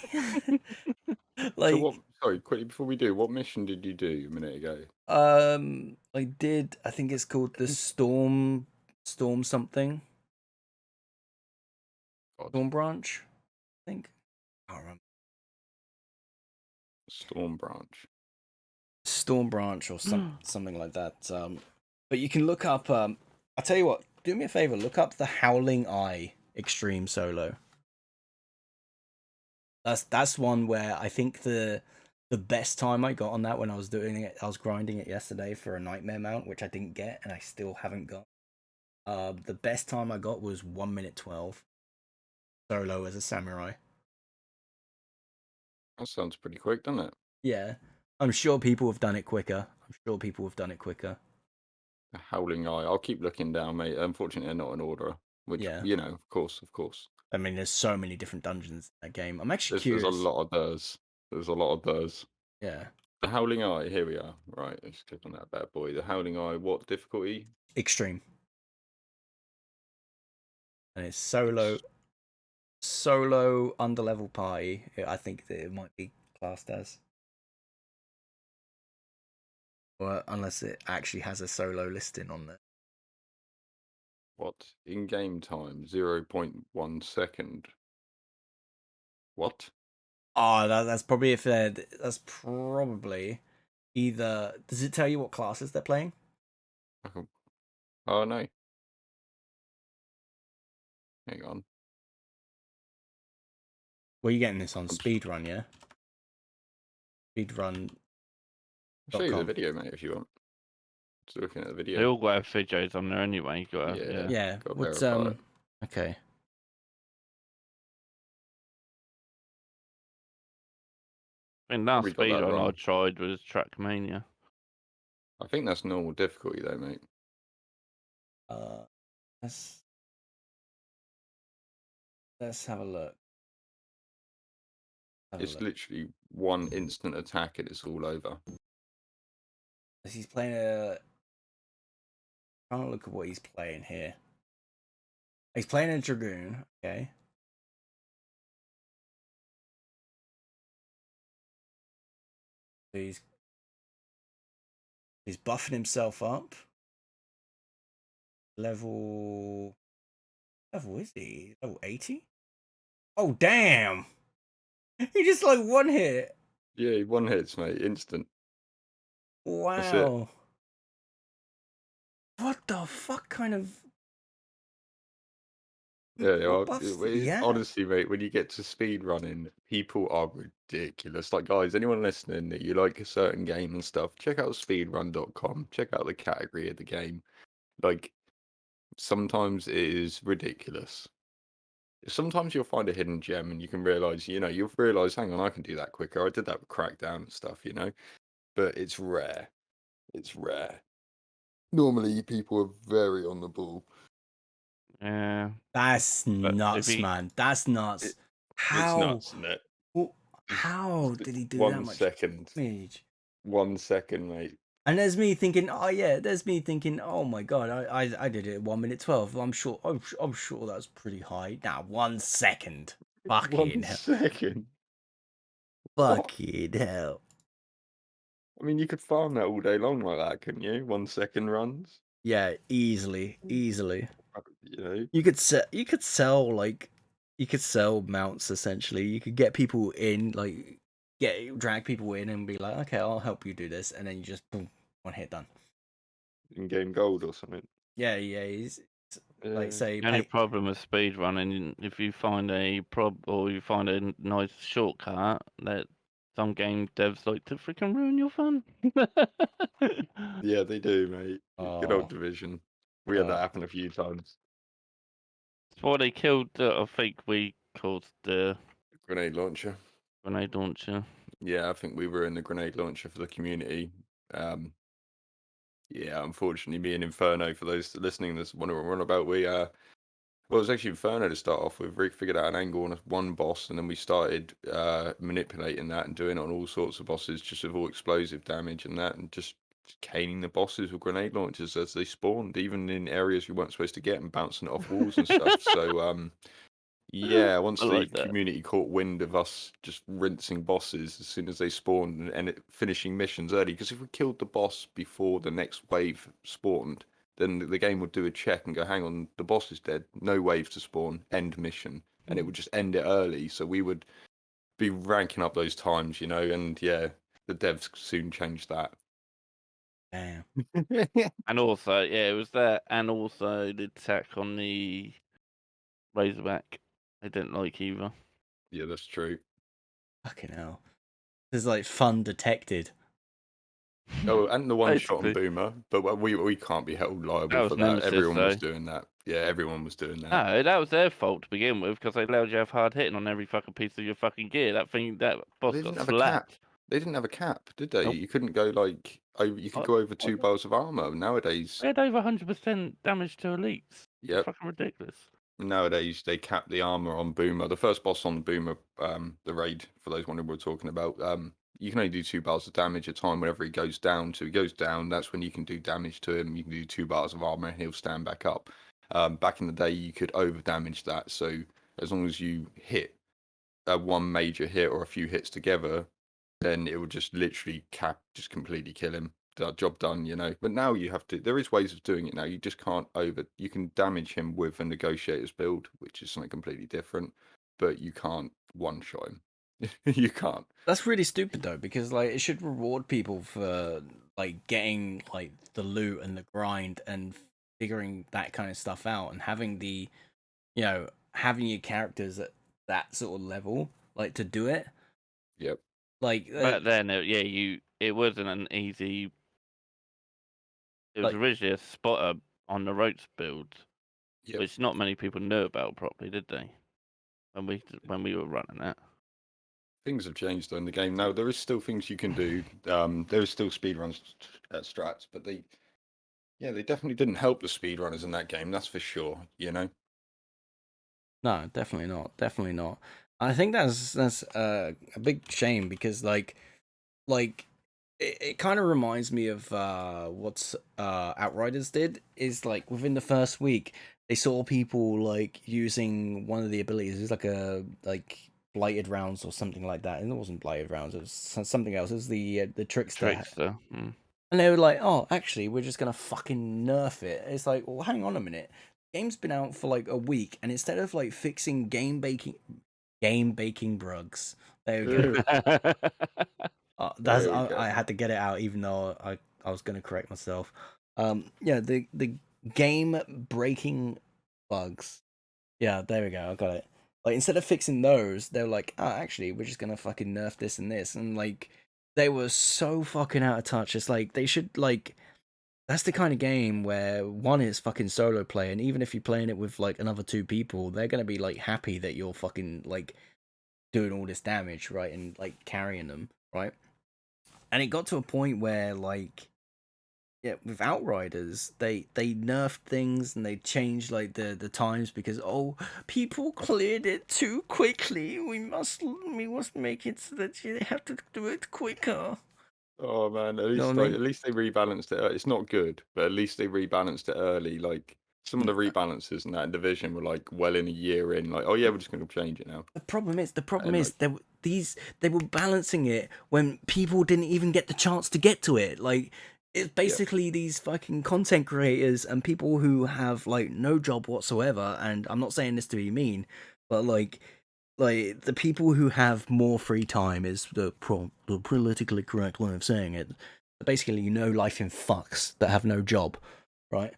S1: Like,
S2: so what? Sorry, quickly before we do, what mission did you do a minute ago?
S1: I did. I think it's called the Storm something.
S2: God.
S1: Storm Branch, I think. I don't remember.
S2: Storm Branch.
S1: Storm Branch or something like that. But you can look up. I'll tell you what. Do me a favor. Look up the Howling Eye Extreme Solo. That's one where I think the best time I got on that, when I was doing it, I was grinding it yesterday for a nightmare mount, which I didn't get, and I still haven't got. The best time I got was 1 minute 12. Solo as a samurai.
S2: That sounds pretty quick, doesn't it?
S1: Yeah, I'm sure people have done it quicker.
S2: The Howling Eye. I'll keep looking down, mate. Unfortunately, they're not in order. Which,
S1: Yeah.
S2: you know, of course.
S1: I mean, there's so many different dungeons in that game. I'm actually curious.
S2: There's a lot of those. There's a lot of those.
S1: Yeah.
S2: The Howling Eye. Here we are. Right, let's click on that bad boy. The Howling Eye. What difficulty?
S1: Extreme. And it's solo underlevel party. I think that it might be classed as. Or unless it actually has a solo listing on there.
S2: What? In-game time, 0.1 second. What?
S1: Oh, that's probably that's probably either. Does it tell you what classes they're playing?
S2: Oh, no. Hang on.
S1: Well, you're getting this on Speedrun, yeah? Speedrun.
S2: I'll show you the video, mate, if you want. Just looking at the video.
S3: They all got videos on there anyway.
S1: Yeah. What's okay.
S3: I think last speedrun I tried was Trackmania.
S2: I think that's normal difficulty though, mate.
S1: Let's have a look.
S2: It's literally one instant attack and it's all over.
S1: He's playing a. I'm trying to look at what he's playing here. He's playing a Dragoon, okay. He's buffing himself up. Level is he? Level 80? Oh damn! He just like one hit.
S2: Yeah, one hits, mate. Instant.
S1: Wow. What the fuck kind of?
S2: Yeah, honestly, mate, when you get to speed running, people are ridiculous. Like, guys, anyone listening that you like a certain game and stuff, check out speedrun.com. Check out the category of the game. Like, sometimes it is ridiculous. Sometimes you'll find a hidden gem and you can realise, you'll realise, hang on, I can do that quicker. I did that with Crackdown and stuff, but it's rare. It's rare. Normally, people are very on the ball.
S3: Yeah.
S1: That's
S3: But if
S1: nuts,
S3: he,
S1: man. That's nuts.
S2: It's
S1: How?
S2: nuts, isn't it?
S1: How did he do that
S2: One
S1: much
S2: second.
S1: damage?
S2: 1 second, mate.
S1: And there's me thinking, oh yeah, there's me thinking, oh my god, I did it at 1 minute 12. I'm sure that's pretty high. Now 1 second.
S2: 1
S1: Fucking hell.
S2: second. What?
S1: Fucking hell.
S2: I mean, you could farm that all day long like that, couldn't you? 1 second runs.
S1: Yeah, easily.
S2: You know,
S1: You could sell mounts essentially. You could get people in, like drag people in and be like, okay, I'll help you do this, and then you just boom, one hit done.
S2: in-game gold or something.
S1: Yeah, he's like say
S3: the only
S1: pay,
S3: problem with speedrunning, if you find a nice shortcut, that some game devs like to freaking ruin your fun.
S2: Yeah, they do, mate. Good old
S1: oh,
S2: Division. We had that happen a few times.
S3: That's why they killed, I think we called the
S2: Grenade launcher.
S3: grenade launcher.
S2: Yeah, I think we were in the grenade launcher for the community. Yeah, unfortunately, me and Inferno, for those listening, this one we're on about, well, it was actually Inferno to start off with. We figured out an angle on one boss, and then we started manipulating that and doing it on all sorts of bosses, just with all explosive damage and that, and just caning the bosses with grenade launchers as they spawned, even in areas we weren't supposed to get, and bouncing it off walls and stuff. So, yeah, once
S3: I
S2: the
S3: like that.
S2: community caught wind of us just rinsing bosses as soon as they spawned and finishing missions early, because if we killed the boss before the next wave spawned, then the game would do a check and go, hang on, the boss is dead, no wave to spawn, end mission. And it would just end it early. So we would be ranking up those times, and yeah, the devs soon changed that.
S1: damn.
S3: And also, yeah, it was that, and also the attack on the Razorback. I didn't like either.
S2: Yeah, that's true.
S1: Fucking hell. This is like fun detected.
S2: Oh, and the one shot on
S3: Basically.
S2: Boomer, but we can't be held liable
S3: That was
S2: for that.
S3: Nemesis,
S2: Everyone was
S3: though.
S2: doing that. Yeah, everyone was doing that.
S3: No, that was their fault to begin with, because they allowed you to have hard hitting on every fucking piece of your fucking gear. That boss
S2: They
S3: got
S2: didn't have a cap.
S3: slapped.
S2: They didn't have a cap, did they?
S3: Nope.
S2: You couldn't go you could go over 2 bars of armor. Nowadays,
S3: We had over 100% damage to elites.
S2: yep.
S3: Fucking ridiculous.
S2: Nowadays they cap the armor on Boomer. The first boss on Boomer, the raid, for those wondering what we're talking about, you can only do 2 bars of damage at a time whenever he goes down. So he goes down, that's when you can do damage to him. You can do 2 bars of armor and he'll stand back up. Back in the day, you could over damage that. So as long as you hit one major hit or a few hits together, then it would just literally just completely kill him. Job done, But now you have to. There is ways of doing it now. You just can't You can damage him with a negotiator's build, which is something completely different. But you can't one shot him. You can't.
S1: That's really stupid though, because like it should reward people for like getting like the loot and the grind and figuring that kind of stuff out, and having having your characters at that sort of level, like to do it.
S2: Yep.
S1: Like
S3: But then, it wasn't an easy. It was
S1: Like-
S3: originally a spotter on the ropes build,
S2: Yep.
S3: which not many people knew about properly, did they? When we were running that.
S2: Things have changed though in the game. Now there is still things you can do. There is still speedruns at strats, but they definitely didn't help the speedrunners in that game. That's for sure.
S1: No, definitely not. Definitely not. I think that's a big shame, because like it kind of reminds me of what's Outriders did, is like within the first week they saw people like using one of the abilities. It was like a blighted rounds or something like that. And it wasn't blighted rounds, it was something else. It was the trickster.
S3: Trickster. Mm.
S1: And they were like, oh, actually, we're just gonna fucking nerf it. It's like, well, hang on a minute. Game's been out for like a week, and instead of like fixing game baking bugs, there we go. I had to get it out, even though I was gonna correct myself. Yeah, the game breaking bugs. Yeah, there we go. I got it. Like instead of fixing those, they're like, oh, actually, we're just gonna fucking nerf this and this, and like they were so fucking out of touch. It's like they should like that's the kind of game where one is fucking solo play, and even if you're playing it with like another 2 people, they're gonna be like happy that you're fucking like doing all this damage, right, and like carrying them, right? And it got to a point where like, yeah, with Outriders, they nerfed things and they changed like the times because people cleared it too quickly. We must make it so that you have to do it quicker.
S2: Oh man, at
S1: You know
S2: least
S1: what I
S2: like
S1: mean?
S2: at least they rebalanced it. It's not good, but at least they rebalanced it early. Like some of the rebalances in that division were like well in a year in. Like, oh yeah, we're just going to change it now.
S1: The problem is
S2: And like,
S1: they were balancing it when people didn't even get the chance to get to it. Like it's
S2: yeah,
S1: basically these fucking content creators and people who have like no job whatsoever. And I'm not saying this to be mean, but like the people who have more free time is the politically correct way of saying it. Basically, life in fucks that have no job, right?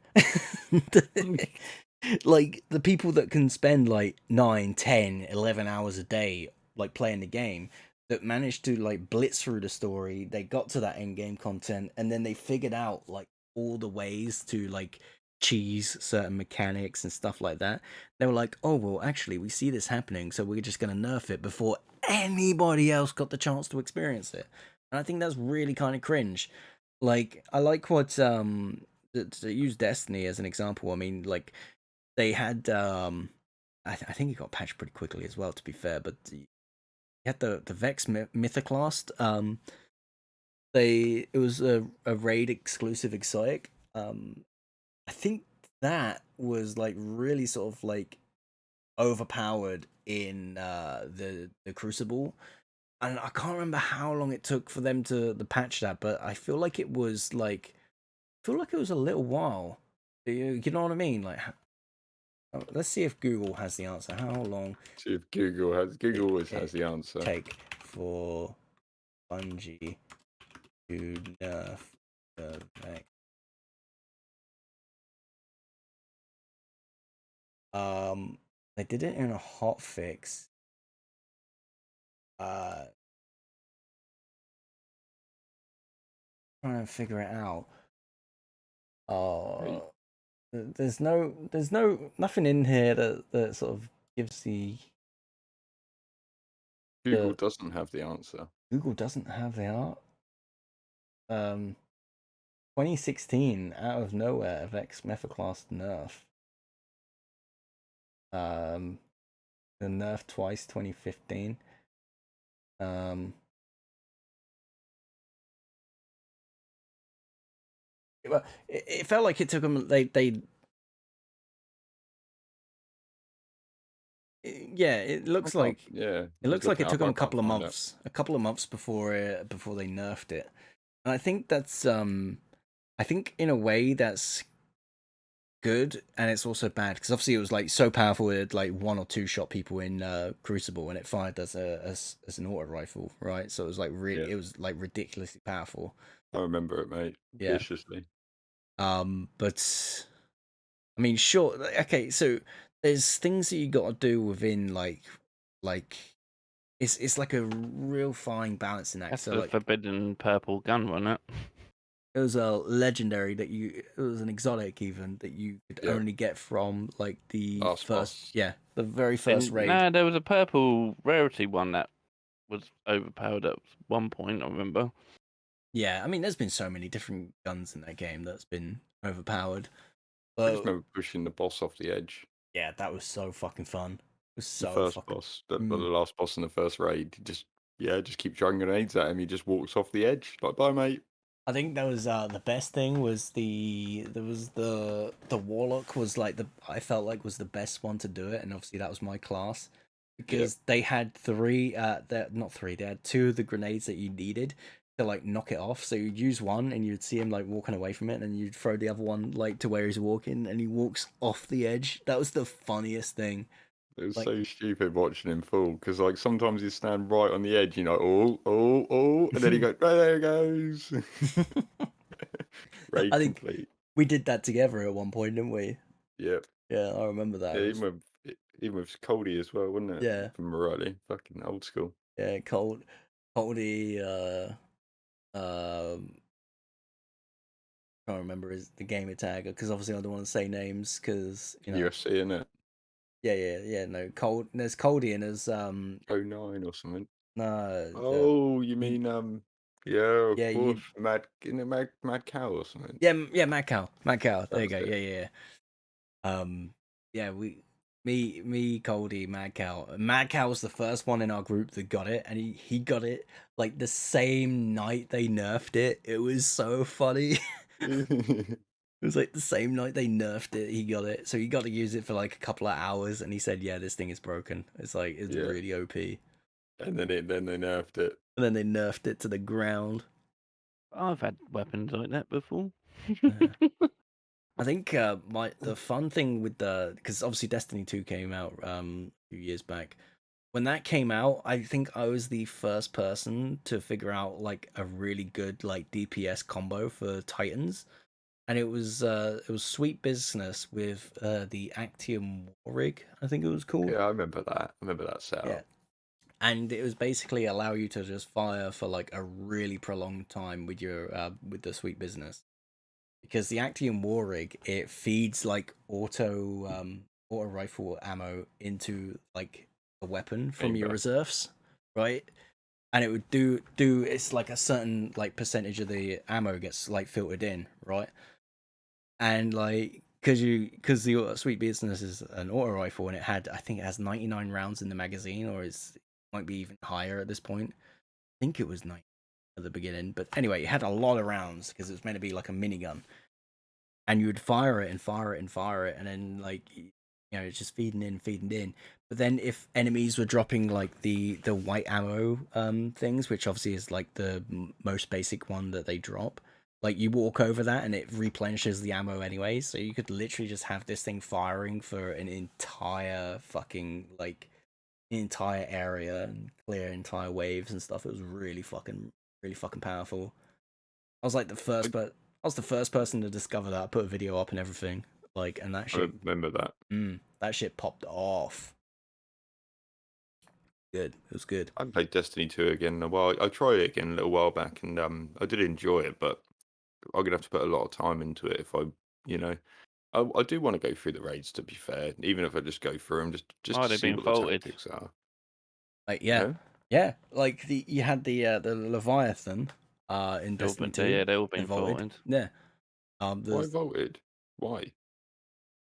S1: Like the people that can spend like 9, 10, 11 hours a day like playing the game, that managed to like blitz through the story, they got to that end game content, and then they figured out like all the ways to like cheese certain mechanics and stuff like that. They were like, oh well, actually we see this happening, so we're just gonna nerf it before anybody else got the chance to experience it. And I think that's really kind of cringe. Like I like what to use Destiny as an example. I mean, like they had I think it got patched pretty quickly as well, to be fair, but you had the Vex Mythoclast. It was a raid exclusive exotic. I think that was like really sort of like overpowered in the Crucible, and I can't remember how long it took for them to the patch that, but I feel like it was like a little while. You know what I mean? Like, let's see if Google has the answer. How long
S2: see if Google always
S1: it
S2: has the answer.
S1: take for Bungie to nerf the Vex? They did it in a hotfix. Trying to figure it out.
S2: Hey,
S1: There's nothing in here that sort of gives the
S2: Google doesn't have the answer.
S1: Google doesn't have the art. 2016, out of nowhere, Vex Methaclast nerf. The nerf twice, 2015. It felt like it took them. Yeah, it looks like
S2: Yeah,
S1: it looks like it took them a couple of
S2: find
S1: months, before they nerfed it. And I think that's I think in a way that's good, and it's also bad because obviously it was like so powerful it like 1 or 2 shot people in Crucible, and it fired as an auto rifle, right? So it was like really, it was like ridiculously powerful.
S2: I remember it, mate.
S1: Yeah.
S2: Viciously.
S1: But I mean, sure, okay. So there's things that you got to do within like it's like a real fine balancing act.
S3: That's
S1: So
S3: the
S1: like
S3: forbidden purple gun, wasn't it?
S1: it was a legendary it was an exotic even that you could only get from like the
S2: Last
S1: first
S2: boss.
S1: the very first raid.
S3: No, there was a purple rarity one that was overpowered at one point, I remember.
S1: Yeah, I mean there's been so many different guns in that game that's been overpowered.
S2: I just remember pushing the boss off the edge.
S1: Yeah, that was so fucking fun. It was so
S2: The first
S1: fucking
S2: boss, the last boss in the first raid, just keep throwing grenades at him. He just walks off the edge. Like, bye, mate.
S1: I think that was the best thing was the warlock was like I felt like was the best one to do it, and obviously that was my class because they had they had 2 of the grenades that you needed to like knock it off. So you'd use one and you'd see him like walking away from it, and then you'd throw the other one like to where he's walking, and he walks off the edge. That was the funniest thing.
S2: It was
S1: Like,
S2: so stupid watching him fall because like sometimes he'd stand right on the edge, you know, oh, and then he goes, oh, there he goes. Raid
S1: I think
S2: complete.
S1: we did that together at one point, didn't we?
S2: Yep.
S1: Yeah, I remember that.
S2: Yeah, even with Coldy as well, wasn't it?
S1: Yeah.
S2: From Morelli. Fucking old school.
S1: Yeah, Coldy, can't remember the gamer tag because obviously I don't want to say names because
S2: UFC, innit?
S1: yeah. No, there's Coldy and there's
S2: 09 or something.
S1: no
S2: Oh, you
S1: he
S2: mean yeah, of
S1: yeah
S2: course,
S1: you
S2: Mad Cow or something.
S1: yeah Mad Cow there you
S2: That's
S1: go
S2: it.
S1: yeah. Yeah, me, Coldy, Mad Cow was the first one in our group that got it, and he got it like the same night they nerfed it. It was so funny. It was like the same night they nerfed it, he got it. So he got to use it for like a couple of hours, and he said, "Yeah, this thing is broken. It's like it's
S2: Yeah,
S1: really OP."
S2: and then they nerfed it.
S1: And then they nerfed it to the ground.
S3: I've had weapons like that before.
S1: I think the fun thing with because obviously Destiny 2 came out a few years back. When that came out, I think I was the first person to figure out like a really good like DPS combo for Titans, and it was Sweet Business with the Actium War Rig, I think it was called.
S2: Yeah, I remember that. I remember that
S1: Yeah,
S2: setup.
S1: and it was basically allow you to just fire for like a really prolonged time with your with the Sweet Business, because the Actium War Rig, it feeds like auto rifle ammo into like a weapon from your
S2: Chamber.
S1: reserves, right? And it would do it's like a certain like percentage of the ammo gets like filtered in, right? And like because the Sweet Business is an auto rifle, and I think it has 99 rounds in the magazine, or it might be even higher at this point. I think it was 90 at the beginning, but anyway, it had a lot of rounds because it was meant to be like a minigun, and you would fire it and fire it and fire it, and then like it's just feeding in. But then if enemies were dropping like the white ammo things, which obviously is like the most basic one that they drop, like you walk over that and it replenishes the ammo anyway, so you could literally just have this thing firing for an entire fucking like entire area and clear entire waves and stuff. It was really fucking powerful. I was like I was the first person to discover that. I put a video up and everything. Like, and
S2: I remember that.
S1: that shit popped off. Good. It was good.
S2: I haven't played Destiny 2 again in a while. I tried it again a little while back, and I did enjoy it, but I'm gonna have to put a lot of time into it if you know, I do want to go through the raids. To be fair, even if I just go through them, just
S3: Oh,
S2: to
S3: they've
S2: see
S3: been
S2: what the
S3: faulted.
S2: tactics are.
S1: Like,
S2: Yeah,
S1: yeah. Like you had the Leviathan, in Destiny 2.
S3: Yeah, they've all
S1: They
S3: been
S1: vaulted.
S3: faulted.
S1: Yeah.
S2: why
S1: There's
S2: voted? Why?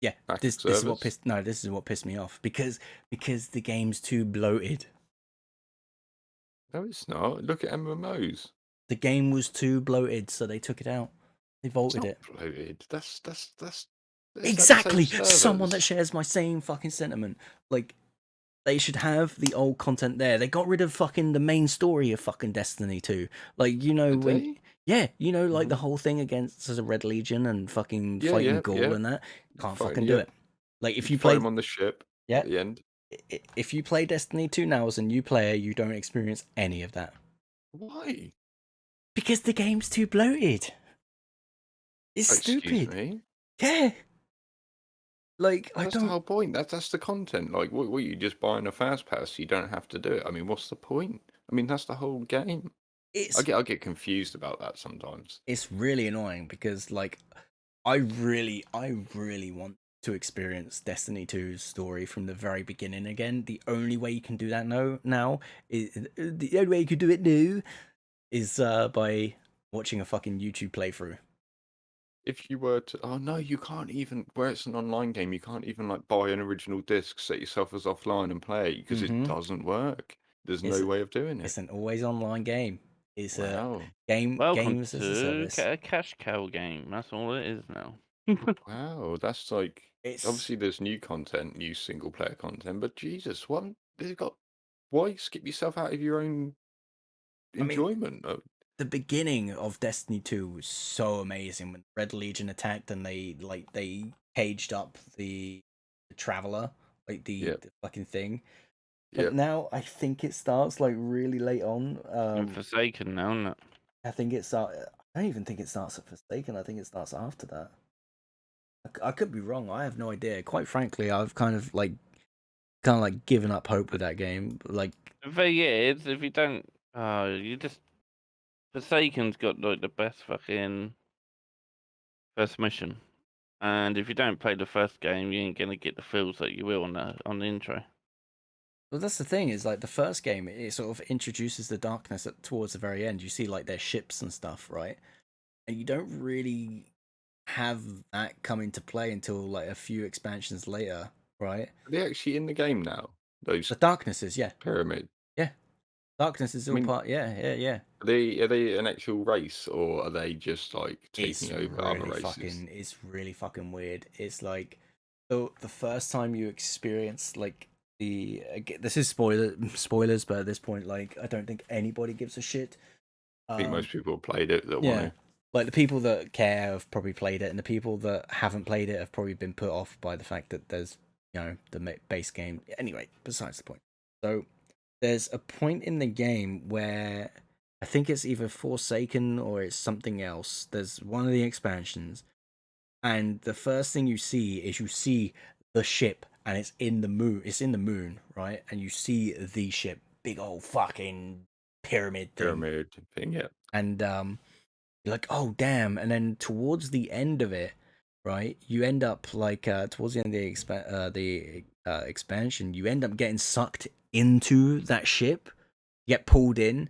S1: yeah.
S2: Lack of
S1: This is what
S2: servers?
S1: this is what pissed me off because the game's too bloated.
S2: No, it's not. Look at MMOs.
S1: The game was too bloated, so they took it out. They
S2: It's
S1: vaulted
S2: not
S1: it.
S2: bloated. Is that the same
S1: Exactly. Someone that
S2: servers?
S1: shares my same fucking sentiment. Like, they should have the old content there. They got rid of fucking the main story of fucking Destiny 2. Like,
S2: Did
S1: when
S2: they?
S1: like the
S2: Mhm.
S1: whole thing against the Red Legion and fucking
S2: Yeah,
S1: fighting
S2: yeah,
S1: Gaul
S2: yeah.
S1: and that. Can't
S2: Fighting,
S1: fucking do
S2: yeah.
S1: it. Like, if
S2: You
S1: you
S2: fight them
S1: play
S2: on the ship
S1: yeah,
S2: at the end.
S1: if you play Destiny 2 now as a new player, you don't experience any of that.
S2: Why?
S1: Because the game's too bloated. It's
S2: Excuse
S1: stupid.
S2: me.
S1: Yeah. Like, I
S2: That's the
S1: don't
S2: whole point. That's the content. Like, what you just buying a fast pass? You don't have to do it. I mean, what's the point? I mean, that's the whole game. I
S1: it's
S2: get confused about that sometimes.
S1: it's really annoying because like I really want to experience Destiny 2's story from the very beginning again. The only way you can do that now is the only way you could do it now is by watching a fucking YouTube playthrough.
S2: If you were to, oh no, you can't even. Where it's an online game, you can't even like buy an original disc, set yourself as offline, and play it because it
S1: Mm-hmm.
S2: doesn't work. There's
S1: It's
S2: no way of doing it.
S1: it's an always online game. It's a
S2: Wow.
S3: Welcome
S1: games as a
S3: to
S1: service.
S3: a cash cow game. That's all it is now.
S2: Wow, that's like
S1: It's
S2: obviously there's new content, new single player content, but Jesus, what they've got? Why skip yourself out of your own
S1: I mean
S2: enjoyment?
S1: the beginning of Destiny 2 was so amazing when Red Legion attacked and they caged up the Traveler, like
S2: Yep,
S1: the fucking thing. But
S2: yep.
S1: now I think it starts like really late on.
S3: And Forsaken now, isn't it?
S1: I think it start. I don't even think it starts at Forsaken. I think it starts after that. I could be wrong. I have no idea. Quite frankly, I've kind of given up hope with that game. Like,
S3: The thing is, if you don't, you just Forsaken's got like the best fucking first mission. And if you don't play the first game, you ain't gonna get the feels that you will on the intro.
S1: Well, that's the thing, is like the first game, it sort of introduces the darkness towards the very end. You see like their ships and stuff, right? And you don't really have that come into play until like a few expansions later, right?
S2: Are they actually in the game now? Those
S1: The darknesses, yeah.
S2: pyramid.
S1: Yeah. Darkness is
S2: I
S1: all
S2: mean,
S1: part, yeah.
S2: are they an actual race, or are they just like
S1: It's
S2: taking over other races?
S1: really fucking weird. It's like the first time you experience like this is spoilers, but at this point, like I don't think anybody gives a shit.
S2: I think most people have played it that want
S1: Yeah,
S2: to.
S1: like the people that care have probably played it, and the people that haven't played it have probably been put off by the fact that there's the base game. Anyway, besides the point. So there's a point in the game where I think it's either Forsaken or it's something else. There's one of the expansions, and the first thing you see is the ship, and it's in the moon. It's in the moon, right? And you see the ship, big old fucking pyramid thing,
S2: Pyramid thing, yeah.
S1: and you're like, oh damn! And then towards the end of it, right, you end up like towards the end of the expansion, you end up getting sucked into that ship, get pulled in,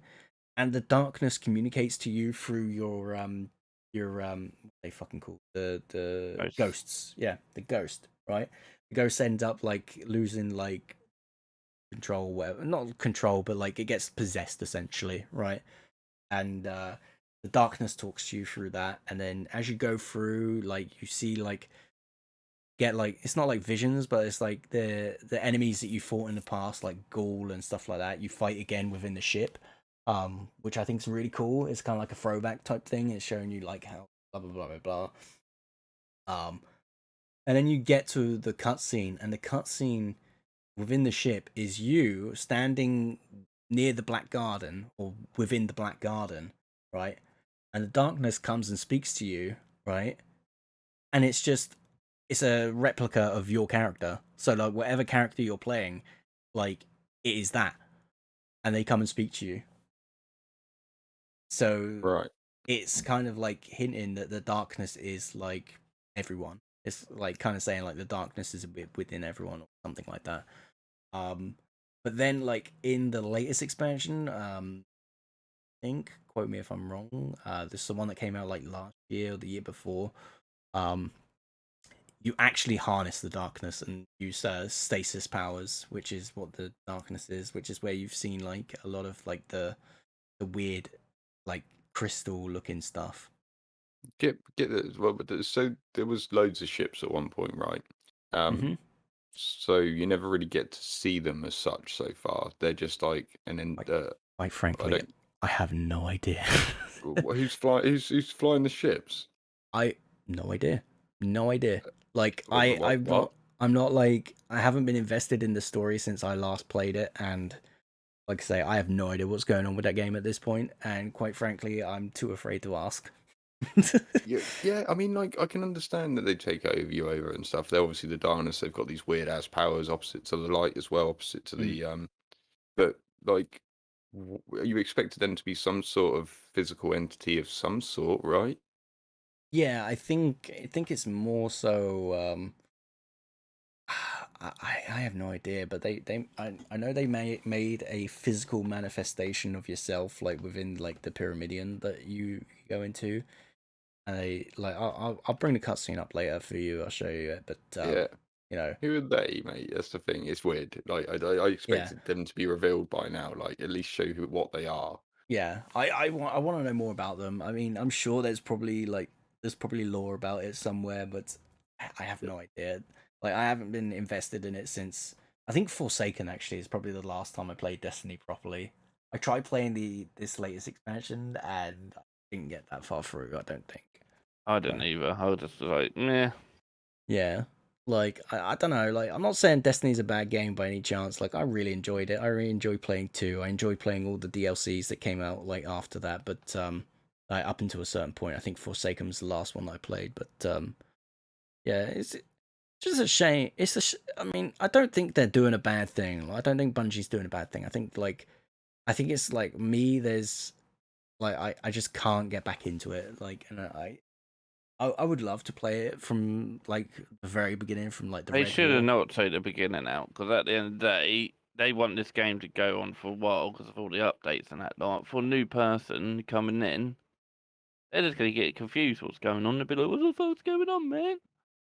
S1: and the darkness communicates to you through your what they fucking call the ghosts. Yeah, the ghost, right? The ghost ends up like losing like control, whatever, not control, but like it gets possessed essentially, right? And the darkness talks to you through that, and then as you go through, like you see like get like, it's not like visions, but it's like the enemies that you fought in the past, like Ghoul and stuff like that, you fight again within the ship, which I think is really cool. It's kind of like a throwback type thing. It's showing you like how blah blah blah blah blah. And then you get to the cutscene, and the cutscene within the ship is you standing near the Black Garden, or within the Black Garden, right? And the darkness comes and speaks to you, right? And it's a replica of your character. So like whatever character you're playing, like it is that, and they come and speak to you. So
S2: Right.
S1: it's kind of like hinting that the darkness is like everyone. It's like kind of saying like the darkness is a bit within everyone or something like that. But then like in the latest expansion, I think, quote me if I'm wrong, this is the one that came out like last year or the year before. Um, you actually harness the darkness and use stasis powers, which is what the darkness is, which is where you've seen like a lot of like the weird like crystal looking stuff.
S2: Get that as well, but so there was loads of ships at one point, right?
S1: Mm-hmm.
S2: So you never really get to see them as such so far. They're just like, and then
S1: Quite
S2: I
S1: frankly,
S2: don't.
S1: I have no idea.
S2: Who's flying the ships?
S1: I no idea, no idea. Like
S2: What? What?
S1: I'm not like, I haven't been invested in the story since I last played it, and like I say, I have no idea what's going on with that game at this point, and quite frankly, I'm too afraid to ask.
S2: Yeah. I mean, like, I can understand that they take you over and stuff. They're obviously the darkness. They've got these weird ass powers opposite to the light as well, opposite to the But like, you expected them to be some sort of physical entity of some sort, right?
S1: Yeah, I think it's more so. I have no idea, but I know they made a physical manifestation of yourself like within like the Pyramidion that you go into, and they like I'll bring the cutscene up later for you. I'll show you it, but
S2: Yeah.
S1: you know,
S2: Who are they, mate? That's the thing. It's weird. Like, I
S1: yeah.
S2: expected them to be revealed by now. Like, at least show what they are.
S1: Yeah, I want to know more about them. I mean, I'm sure there's probably lore about it somewhere, but I have no idea. Like I haven't been invested in it since, I think Forsaken actually is probably the last time I played Destiny properly. I tried playing this latest expansion and I didn't get that far through, I don't think.
S3: I didn't either. I was just like, meh.
S1: Yeah. Like I don't know, like I'm not saying Destiny's a bad game by any chance. Like I really enjoyed it. I really enjoyed playing 2. I enjoyed playing all the DLCs that came out like after that, but like up until a certain point, I think Forsaken was the last one that I played, but yeah, it's just a shame. I mean, I don't think they're doing a bad thing. I don't think Bungie's doing a bad thing. I think it's like me, there's like I just can't get back into it. Like, and I would love to play it from like the very beginning, from like the
S3: They
S1: Red
S3: should have
S1: War.
S3: not taken the beginning out, because at the end of the day, they want this game to go on for a while because of all the updates and that. Like, for a new person coming in, they're just going to get confused what's going on. They'll be like, what the fuck's going on, man?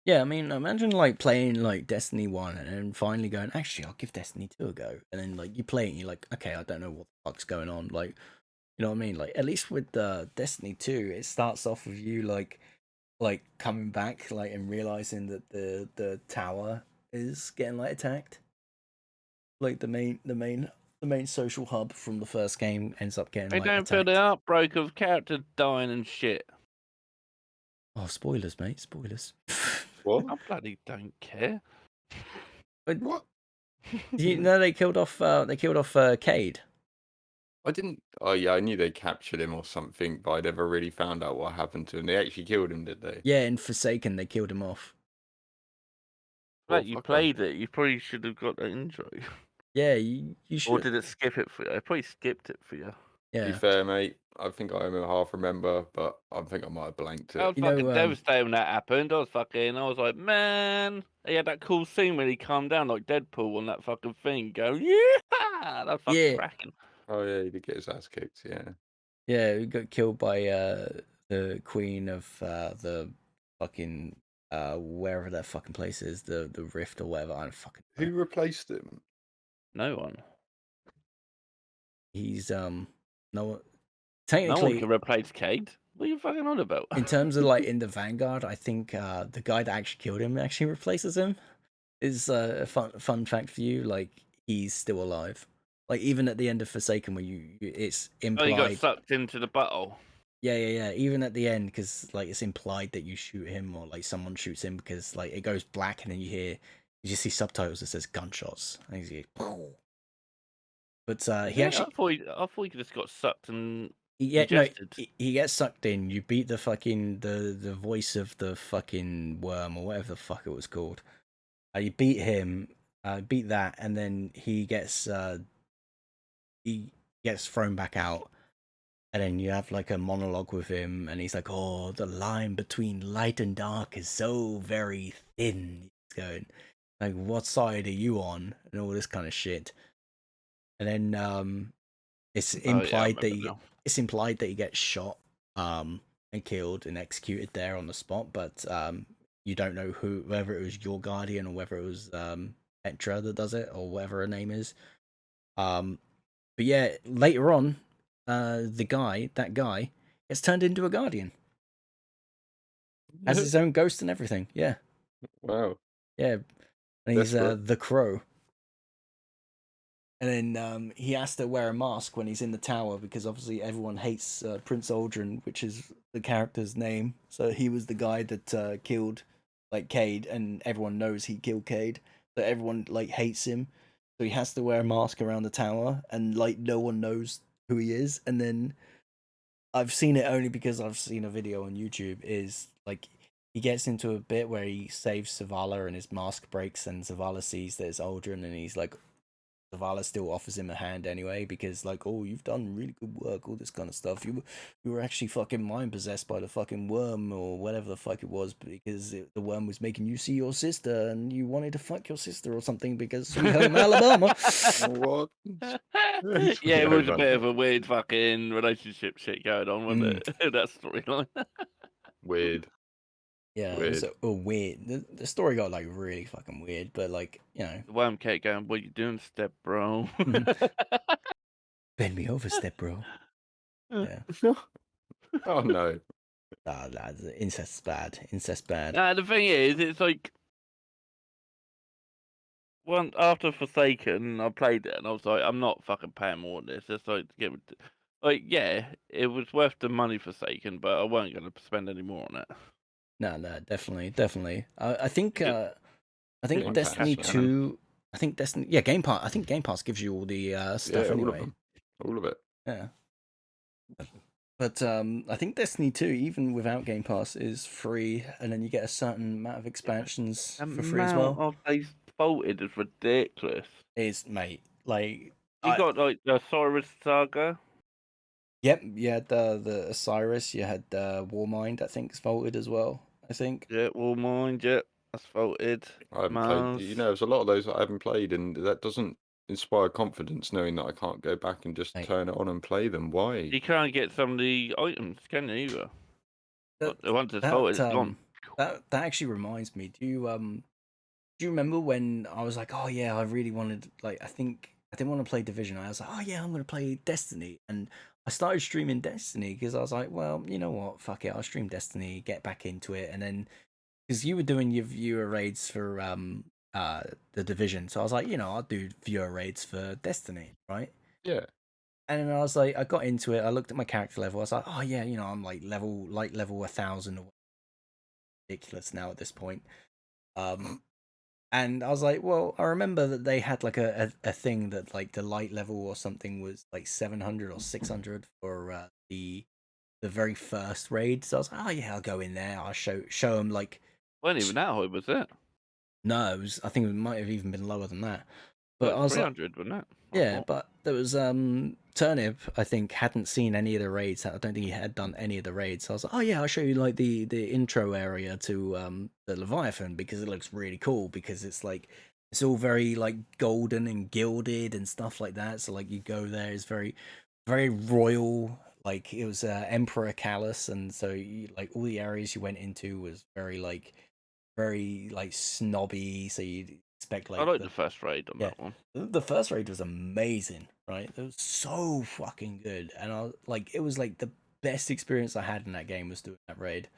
S1: Yeah, I mean, imagine like playing like Destiny 1 and then finally going, actually, I'll give Destiny 2 a go. And then like you play it and you're like, okay, I don't know what the fuck's going on. Like, you know what I mean? Like, at least with Destiny 2, it starts off with you like coming back like and realizing that the tower is getting like attacked. Like the main social hub from the first game ends up getting
S3: They
S1: like
S3: don't feel the
S1: attacked.
S3: outbreak of characters dying and shit.
S1: Oh, spoilers, mate, spoilers.
S2: What?
S3: I bloody don't care.
S1: But
S2: What?
S1: you know they killed off Cade.
S2: I didn't. Oh yeah, I knew they captured him or something, but I never really found out what happened to him. They actually killed him, did they?
S1: Yeah, in Forsaken they killed him off.
S2: Poor
S3: Like, you
S2: fucker.
S3: played it, you probably should have got the intro.
S1: Yeah, you
S3: Or
S1: should.
S3: did it skip it for you? It probably skipped it for you.
S2: To be
S1: Yeah,
S2: fair, mate, I think I half remember, but I think I might have blanked
S3: I
S2: it.
S3: was
S1: You know,
S3: fucking devastated when that happened. I was like, man, he had that cool scene when he calmed down like Deadpool on that fucking thing, going, yeah, that's fucking
S1: Yeah.
S3: cracking.
S2: Oh yeah, he did get his ass kicked. Yeah.
S1: yeah, he got killed by the queen of the fucking wherever that fucking place is, the Rift or whatever. I don't fucking know.
S2: Who replaced him?
S3: No one.
S1: He's no
S3: No one
S1: technically
S3: can replace Cade. What are you fucking on about?
S1: in terms of like in the Vanguard, I think the guy that actually killed him actually replaces him. Is a fun fact for you. Like he's still alive. Like even at the end of Forsaken, where it's
S3: Oh, he got
S1: implied.
S3: sucked into the butthole.
S1: Yeah. Even at the end, because like it's implied that you shoot him or like someone shoots him, because like it goes black and then you just see subtitles that says gunshots. And he's like, but he
S3: Yeah,
S1: actually,
S3: I thought he just got sucked and
S1: yeah, no,
S3: ingested.
S1: he gets sucked in. You beat the fucking the voice of the fucking worm or whatever the fuck it was called. You beat him, beat that, and then he gets thrown back out, and then you have like a monologue with him, and he's like, "Oh, the line between light and dark is so very thin." He's going like, "What side are you on?" and all this kind of shit. And then it's
S3: Oh, yeah, I
S1: implied that
S3: remember now.
S1: it's implied that he gets shot and killed and executed there on the spot, but you don't know whether it was your guardian or whether it was Petra that does it or whatever her name is. But yeah, later on, that guy gets turned into a guardian, has his own ghost and everything. Yeah,
S2: Wow.
S1: yeah, and he's
S2: Desperate.
S1: the Crow. And then he has to wear a mask when he's in the tower because obviously everyone hates Prince Aldrin, which is the character's name. So he was the guy that killed like Cade, and everyone knows he killed Cade. So everyone like hates him. So he has to wear a mask around the tower, and like no one knows who he is. And then I've seen it only because I've seen a video on YouTube. Is like he gets into a bit where he saves Zavala and his mask breaks, and Zavala sees that it's Aldrin, and he's like, Zavala still offers him a hand anyway because like, oh, you've done really good work, all this kind of stuff. You were actually fucking mind possessed by the fucking worm or whatever the fuck it was, because the worm was making you see your sister and you wanted to fuck your sister or something because Sweet Home Alabama.
S2: What?
S3: Yeah, it was a
S2: man.
S3: bit of a weird fucking relationship shit going on, wasn't it? That storyline.
S2: Weird.
S1: Yeah,
S2: Weird.
S1: it was weird. The story got like really fucking weird, but like, you know,
S3: The worm kept going, what you doing, step bro?
S1: bend me over, step bro. Yeah.
S2: Oh no.
S1: Lads, incest's bad. Incest bad.
S3: The thing is, it's like after Forsaken, I played it and I was like, I'm not fucking paying more on this. It's like yeah, it was worth the money Forsaken, but I weren't going to spend any more on it.
S1: No, definitely. I think
S3: It-
S2: Game
S1: Destiny
S2: Pass,
S1: 2. I think Destiny. Yeah, Game Pass. I think Game Pass gives you all the stuff
S2: Yeah, all of
S1: anyway.
S2: them. All of it.
S1: Yeah. But I think Destiny 2, even without Game Pass, is free, and then you get a certain amount of expansions for free as well.
S3: Of they faulted is ridiculous.
S1: Is mate, like
S3: You got like the Cyrus Saga.
S1: Yep, you had the Osiris, you had Warmind, I think, is vaulted as well. I think.
S3: Yeah, Warmind, yeah, asphalted.
S2: I haven't played.
S3: Mars.
S2: There's a lot of those that I haven't played, and that doesn't inspire confidence knowing that I can't go back and just
S1: Mate.
S2: turn it on and play them. Why?
S3: You can't get some of the items, can you, either?
S1: That,
S3: Once it's vaulted, it's gone.
S1: that actually reminds me. Do you remember when I was like, oh yeah, I really wanted, like, I think I didn't want to play Division. I was like, oh yeah, I'm gonna play Destiny, and I started streaming Destiny because I was like, well, you know what, fuck it, I'll stream Destiny, get back into it, and then because you were doing your viewer raids for the Division, so I was like, you know, I'll do viewer raids for Destiny, right?
S2: Yeah.
S1: And then I was like, I got into it. I looked at my character level. I was like, oh yeah, you know, I'm like level 1,000 or ridiculous now at this point. And I was like, well, I remember that they had like a thing that like the light level or something was like 700 or 600 for the very first raid. So I was like, oh yeah, I'll go in there. I'll show them like.
S3: Wasn't even that high, was it?
S1: No, I think it might have even been lower than that. But
S3: Like
S1: I was
S3: 300, wasn't it?
S1: yeah, but there was Turnip, I think, hadn't seen any of the raids. I don't think he had done any of the raids. So I was like, oh yeah, I'll show you like the intro area to the Leviathan because it looks really cool because it's like it's all very like golden and gilded and stuff like that. So like you go there, it's very royal. Like it was Emperor Callus, and so like all the areas you went into was very like snobby. So you'd expect
S3: I
S1: like
S3: like the first raid on
S1: yeah.
S3: that one.
S1: The first raid was amazing, right? It was so fucking good, and I like it was like the best experience I had in that game was doing that raid.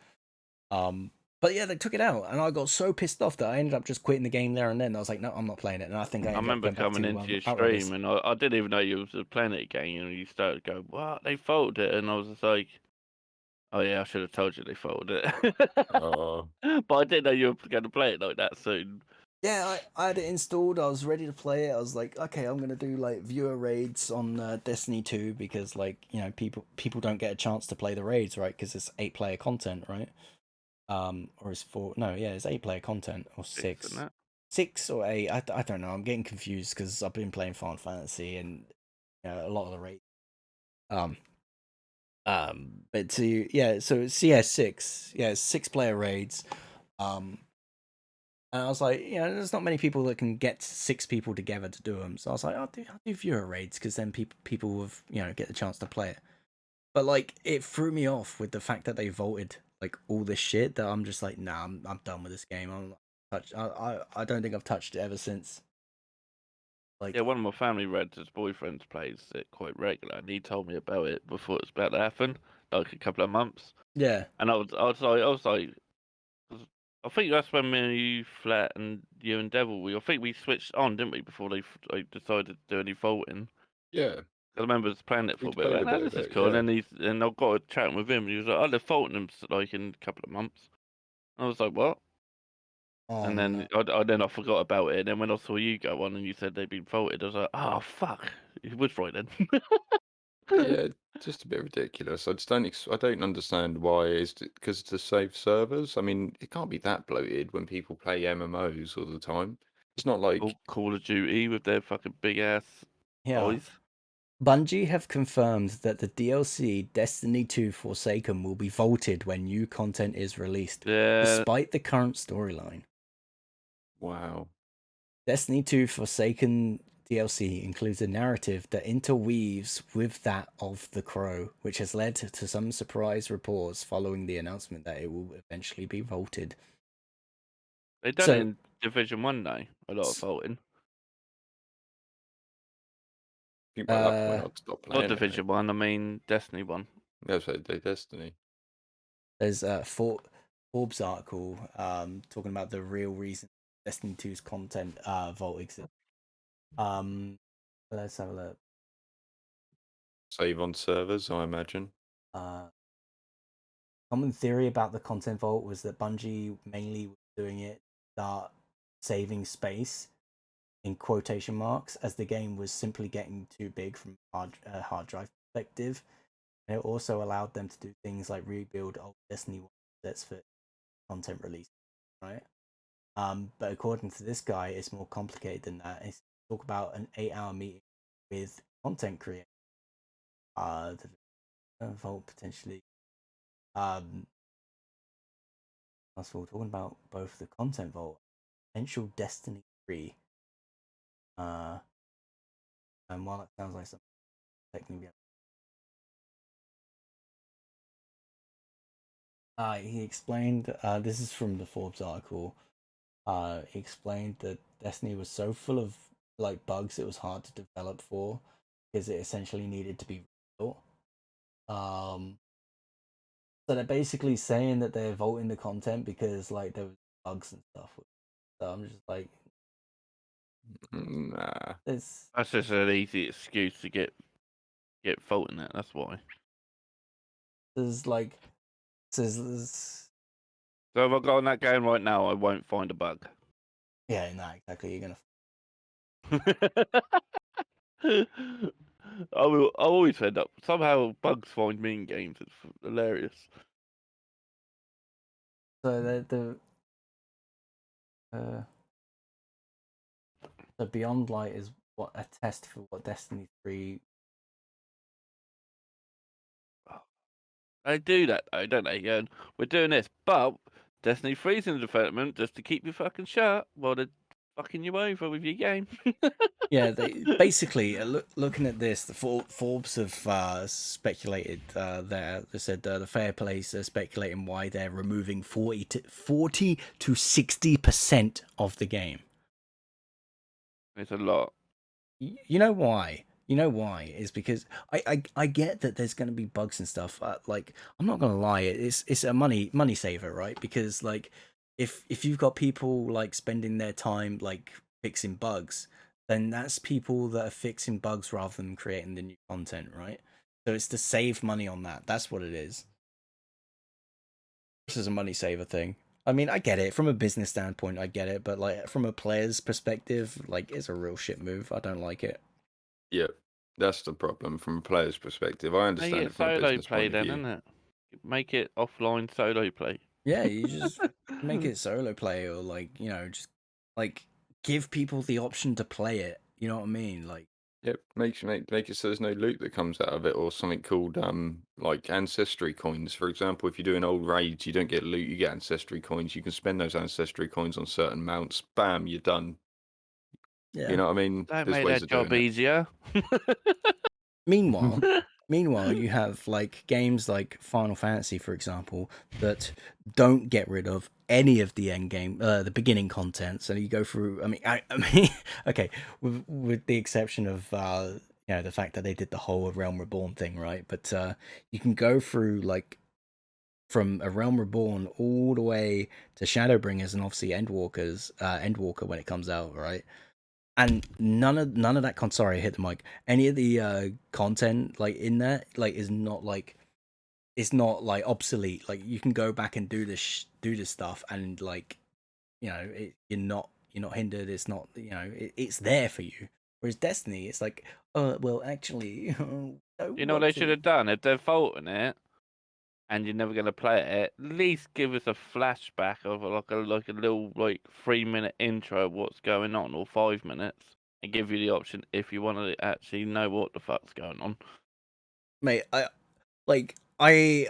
S1: But yeah, they took it out, and I got so pissed off that I ended up just quitting the game there and then. I was like, no, I'm not playing it, and I think I
S3: I
S1: ended up
S3: remember
S1: going back
S3: coming
S1: to
S3: into your
S1: Outriders.
S3: stream, and I didn't even know you was playing it again, and you started going, what? They folded it, and I was just like, oh yeah, I should have told you they folded it.
S2: Oh.
S3: But I didn't know you were going to play it like that soon.
S1: Yeah, I had it installed. I was ready to play it. I was like, okay, I'm gonna do like viewer raids on Destiny 2 because like you know people don't get a chance to play the raids, right? Because it's 8-player content, right? Or is 4? No, yeah, it's 8-player content or 6.
S3: Isn't it?
S1: 6 or 8. I don't know. I'm getting confused because I've been playing Final Fantasy and you know a lot of the raids. But so it's 6. Yeah, it's 6-player raids. And I was like, you know, there's not many people that can get 6 people together to do them. So I was like, I'll do viewer raids because then people will, you know, get the chance to play it. But like, it threw me off with the fact that they voted like all this shit that I'm just like, nah, I'm done with this game. I'm not touch. I don't think I've touched it ever since. Like,
S3: Yeah, one of my family Red's boyfriends plays it quite regular, and he told me about it before it was about to happen, like a couple of months.
S1: yeah,
S3: And I was like, I think that's when me and you, Flat, and you and Devil, I think we switched on, didn't we, before they decided to do any faulting.
S2: Yeah.
S3: I remember us playing it for
S2: We
S3: a bit.
S2: played a
S3: Like,
S2: bit
S3: this
S2: of
S3: is
S2: it,
S3: cool.
S2: yeah.
S3: And I got a chat with him, and he was like, "Oh, they're faulting them like in a couple of months." I was like, "What?" And then I forgot about it. And then when I saw you go on and you said they'd been faulted, I was like, "Oh fuck, it was right then."
S2: Yeah, just a bit ridiculous. I just I don't understand why. Is it because it's to save servers? I mean, it can't be that bloated when people play MMOs all the time. It's not like
S3: Call of Duty with their fucking big ass
S1: yeah.
S3: eyes.
S1: Bungie have confirmed that the DLC Destiny 2 Forsaken will be vaulted when new content is released, despite the current storyline.
S2: wow.
S1: Destiny 2 Forsaken DLC includes a narrative that interweaves with that of The Crow, which has led to some surprise reports following the announcement that it will eventually be vaulted.
S3: They've done it in Division 1 now, a lot of faulting.
S2: I think by that point I'd stop
S3: Not
S2: playing it.
S3: Division 1, I mean Destiny 1.
S2: Yeah, so Destiny.
S1: There's a Forbes article talking about the real reason Destiny 2's content vault exists. Let's have a look.
S2: Save on servers, I imagine.
S1: Common theory about the content vault was that Bungie mainly was doing it start saving space in quotation marks as the game was simply getting too big from hard drive perspective. And it also allowed them to do things like rebuild old Destiny 1 sets for content release, right? But according to this guy, it's more complicated than that. It's talk about an 8-hour meeting with content creators. Vault potentially. That's what we're talking about, both the content vault, potential Destiny 3. And while that sounds like something technically, he explained. This is from the Forbes article. He explained that Destiny was so full of like bugs it was hard to develop for because it essentially needed to be rebuilt. So they're basically saying that they're vaulting the content because like there was bugs and stuff. So I'm just like,
S2: Nah.
S1: it's
S3: That's just an easy excuse to get fault in it. That's why.
S1: there's like there's
S3: So if I go on that game right now, I won't find a bug.
S1: yeah, no, exactly. You're gonna
S3: I will. I always end up somehow bugs find me in games. It's hilarious.
S1: so so Beyond Light is what a test for what Destiny 3.
S3: They do that though, don't they? Yeah, we're doing this, but Destiny 3's in development just to keep you fucking shut while they're fucking you over with your game.
S1: Yeah, they basically looking at this. The Forbes have speculated there. They said the Fair Place are speculating why they're removing 40 to 60% of the game.
S3: It's a lot.
S1: You know why? You know why? Is because I get that there's going to be bugs and stuff. Like I'm not gonna lie, it's a money saver, right? Because like if you've got people like spending their time like fixing bugs, then that's people that are fixing bugs rather than creating the new content, right? So it's to save money on that. That's what it is. This is a money saver thing. I mean, I get it from a business standpoint. I get it, but like from a player's perspective, like it's a real shit move. I don't like it.
S2: Yep. That's the problem from a player's perspective. I
S3: Make
S2: understand
S3: it
S2: it from a
S3: solo
S2: business
S3: play
S2: point of
S3: then,
S2: view.
S3: isn't it? Make it offline solo play.
S1: Yeah, you just make it solo play, or like just like give people the option to play it. You know what I mean? Like,
S2: Yep, make it so there's no loot that comes out of it, or something called like ancestry coins. For example, if you're doing old raids, you don't get loot, you get ancestry coins. You can spend those ancestry coins on certain mounts. Bam, you're done.
S1: yeah.
S2: You know what I mean?
S3: That
S2: There's
S3: make
S2: ways
S3: that
S2: of
S3: job
S2: doing it.
S3: easier.
S1: Meanwhile, you have like games like Final Fantasy, for example, that don't get rid of any of the end game, the beginning content. So you go through. I mean, okay, with the exception of the fact that they did the whole Realm Reborn thing, right? But you can go through like from a Realm Reborn all the way to Shadowbringers and obviously Endwalker when it comes out, right? And none of that sorry, I hit the mic. Any of the content like in there like is not like it's not like obsolete. Like you can go back and do this stuff and like you're not hindered. It's not it's there for you. Whereas Destiny, it's like well actually don't
S3: You know what
S1: want
S3: they should
S1: to.
S3: have done? If they're faulting it and you're never going to play it, at least give us a flashback of like a little like 3-minute intro of what's going on, or 5 minutes, and give you the option if you want to actually know what the fuck's going on.
S1: Mate, I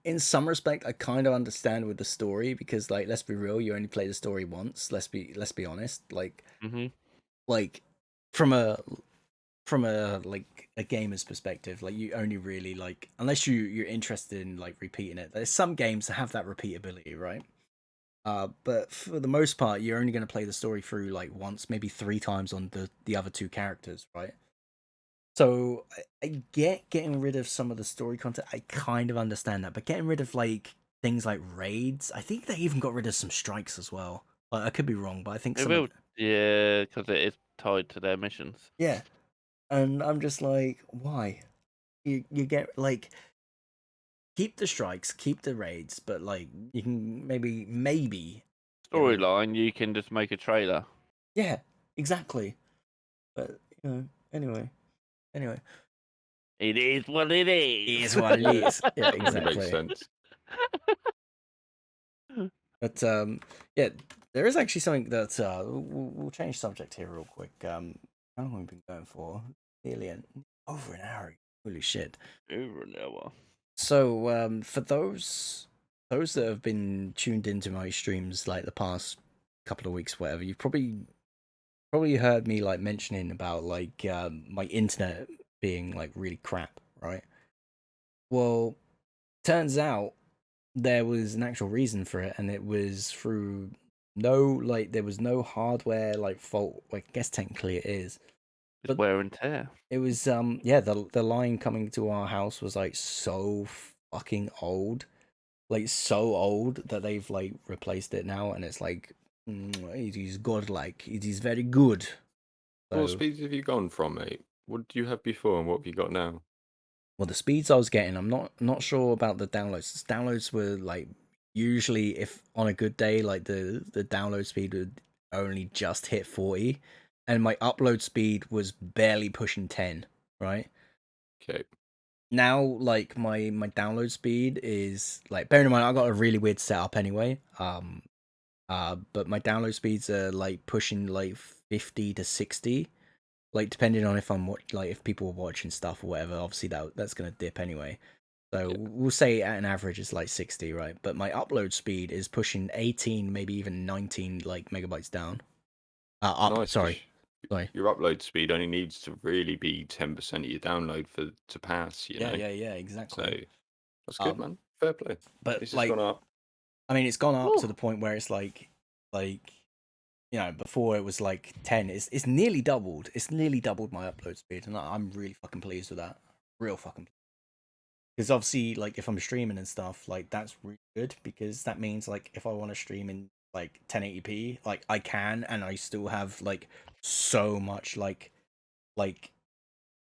S1: in some respect I kind of understand with the story because like let's be real, you only play the story once. Let's be honest. Like like from a like a gamer's perspective, like you only really like unless you're interested in like repeating it. There's some games that have that repeatability, right? But for the most part, you're only going to play the story through like once, maybe 3 times on the other 2 characters, right? So I get getting rid of some of the story content. I kind of understand that, but getting rid of like things like raids, I think they even got rid of some strikes as well. Like, I could be wrong, but I think
S3: It
S1: some
S3: will,
S1: of
S3: yeah, because it is tied to their missions.
S1: yeah. And I'm just like, why? You get like keep the strikes, keep the raids, but like you can maybe get rid of
S3: Storyline, you can just make a trailer.
S1: yeah, exactly. But anyway.
S3: It is what it is.
S1: It is what it is. Yeah,
S2: That makes
S1: exactly.
S2: sense.
S1: But yeah, there is actually something that we'll change subject here real quick. How long have we been going for? Nearly over an hour. Holy shit.
S3: Over an hour.
S1: So, for those that have been tuned into my streams like the past couple of weeks, whatever, you've probably heard me like mentioning about like my internet being like really crap, right? Well, turns out there was an actual reason for it, and it was through there was no hardware like fault. Like, I guess technically it is,
S3: It's
S1: but
S3: wear and tear.
S1: it was the line coming to our house was like so fucking old, like so old that they've like replaced it now, and it's like it is godlike. It is very good.
S2: What
S1: So,
S2: speeds have you gone from, mate? What did you have before and what have you got now?
S1: well, the speeds I was getting, I'm not sure about the downloads. The downloads were like usually, if on a good day, like the download speed would only just hit 40, and my upload speed was barely pushing 10. Right
S2: Okay.
S1: now, like my download speed is like, bearing in mind I got a really weird setup anyway. But my download speeds are like pushing like 50 to 60. Like, depending on if if people are watching stuff or whatever, obviously that's gonna dip anyway. So
S2: Yeah.
S1: we'll say at an average it's like 60, right? But my upload speed is pushing 18, maybe even 19 like megabytes down. Up,
S2: Nice,
S1: sorry.
S2: your upload speed only needs to really be 10% of your download to pass, you know?
S1: Yeah,
S2: So
S1: exactly.
S2: that's good, man. Fair play.
S1: But
S2: This has
S1: like,
S2: gone up.
S1: I mean, it's gone up to
S3: Ooh.
S1: the point where it's like before it was like 10. It's nearly doubled. It's nearly doubled my upload speed, and I'm really fucking pleased with that. Real fucking. Because obviously, like, if I'm streaming and stuff, like, that's really good, because that means like if I want to stream in like 1080p, like I can, and I still have like so much like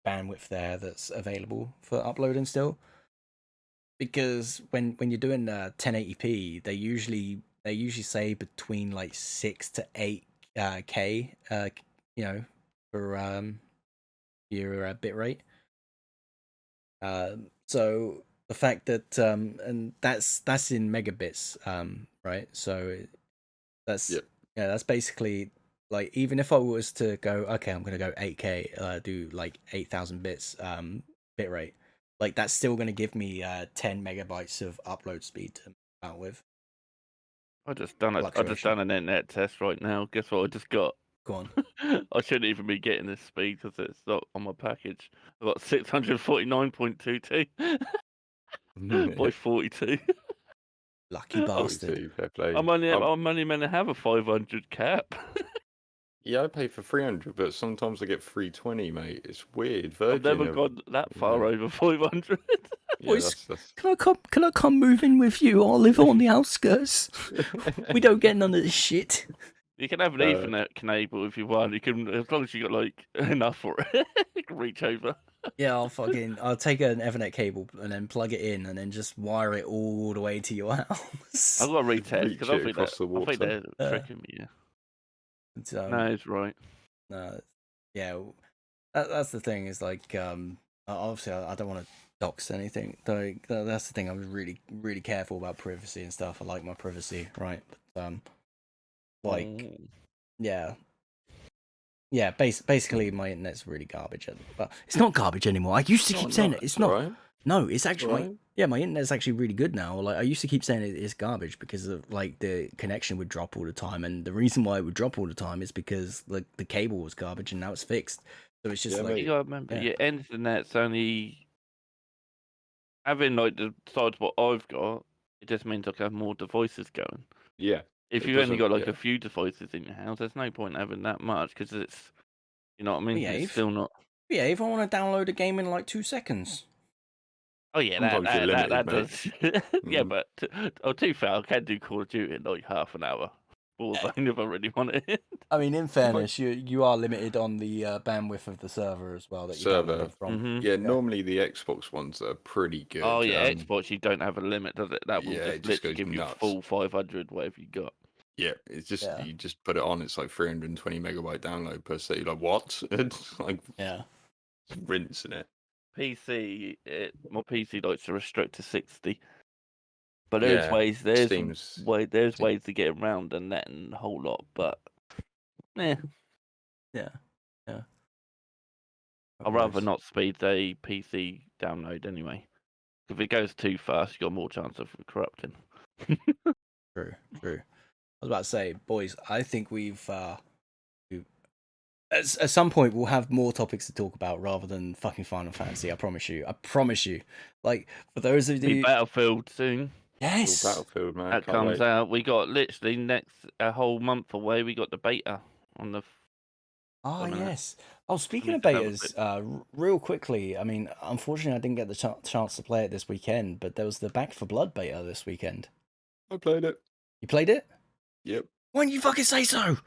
S1: bandwidth there that's available for uploading still. Because when you're doing 1080p, they usually say between like 6 to 8 k for your bit rate. So the fact that and that's in megabits, right? So that's
S2: Yep.
S1: that's basically like, even if I was to go, okay, I'm gonna go 8K, do like 8,000 bits bit rate, like that's still gonna give me 10 megabytes of upload speed to out with.
S3: I just done
S1: Fluctuation.
S3: an internet test right now. Guess what I just got?
S1: Go on.
S3: I shouldn't even be getting this speed because it's not on my package. I got 649.22 by 42.
S1: Lucky bastard.
S2: 42, fair play.
S3: I'm only meant to have a 500 cap.
S2: Yeah, I pay for 300, but sometimes I get 320, mate. It's weird.
S3: I've never
S2: Virgin.
S3: gone that far over 500.
S2: Yeah,
S1: Boys,
S2: that's.
S1: can I come move in with you? I live on the outskirts. We don't get none of this shit.
S3: You can have an Ethernet cable if you want. You can, as long as you got like enough for it, you can reach over.
S1: Yeah, I'll take an Ethernet cable and then plug it in and then just wire it all the way to your house.
S3: I've got to retest
S2: Reach
S3: because
S2: it across the
S3: I think
S2: water.
S3: they're tricking me. Yeah.
S1: So,
S3: No, it's right.
S1: yeah, that's the thing. Is like, obviously I don't want to dox anything. That's the thing. I'm really really careful about privacy and stuff. I like my privacy, right? But like, yeah. Basically, my internet's really garbage. But it's not garbage anymore. I used to keep saying it. It's not.
S2: Right.
S1: No, it's actually
S2: Right.
S1: my internet's actually really good now. Like, I used to keep saying it's garbage because of like the connection would drop all the time, and the reason why it would drop all the time is because like the cable was garbage, and now it's fixed. So it's just
S2: Yeah,
S1: like,
S3: You gotta remember,
S1: yeah.
S3: your internet's only having like the size what I've got. It just means I can have more devices going.
S2: Yeah.
S3: If
S2: It
S3: you only
S2: doesn't-
S3: got like
S2: yeah.
S3: a few devices in your house, there's no point having that much because it's, you know what I mean.
S1: Behave.
S3: It's still not.
S1: Yeah, if I want to download a game in like 2 seconds.
S3: Oh yeah,
S2: Sometimes you're limited,
S3: that
S2: mate.
S3: does. Yeah, but too fair. I can do Call of Duty in like half an hour. Warzone if I really want it.
S1: I mean, in fairness, you are limited on the bandwidth of the server as well that you
S2: Server.
S1: download it from.
S3: Mhm.
S2: Yeah, normally the Xbox ones are pretty good.
S3: Oh yeah, Xbox you don't have a limit, does it? That will
S2: yeah,
S3: just
S2: it just
S3: literally
S2: goes
S3: give
S2: nuts.
S3: you full 500 whatever you got.
S2: Yeah, it's just
S1: Yeah.
S2: you just put it on. It's like 320 megabyte download per se. You're like, what? It's like
S1: Yeah.
S2: rinsing it.
S3: PC, my PC likes to restrict to 60. But there's
S2: Yeah,
S3: ways
S2: Steam's-
S3: ways to get around and that and a whole lot, but
S1: Yeah.
S3: I'd rather not speed the PC download anyway. If it goes too fast, you got more chance of corrupting.
S1: True. I was about to say, boys, I think we've at some point we'll have more topics to talk about rather than fucking Final Fantasy. I promise you. Like, for those of
S3: Be
S1: you,
S3: Battlefield soon.
S1: yes,
S2: Battlefield, man.
S3: That
S2: Can't
S3: comes
S2: wait.
S3: out. We got literally a whole month away. We got the beta on the.
S1: yes. Oh, speaking of
S3: Let me just have a
S1: betas, real quickly. I mean, unfortunately, I didn't get the chance to play it this weekend, but there was the Back for Blood beta this weekend.
S2: I played it.
S1: You played it?
S2: Yep.
S1: Why didn't you fucking say so?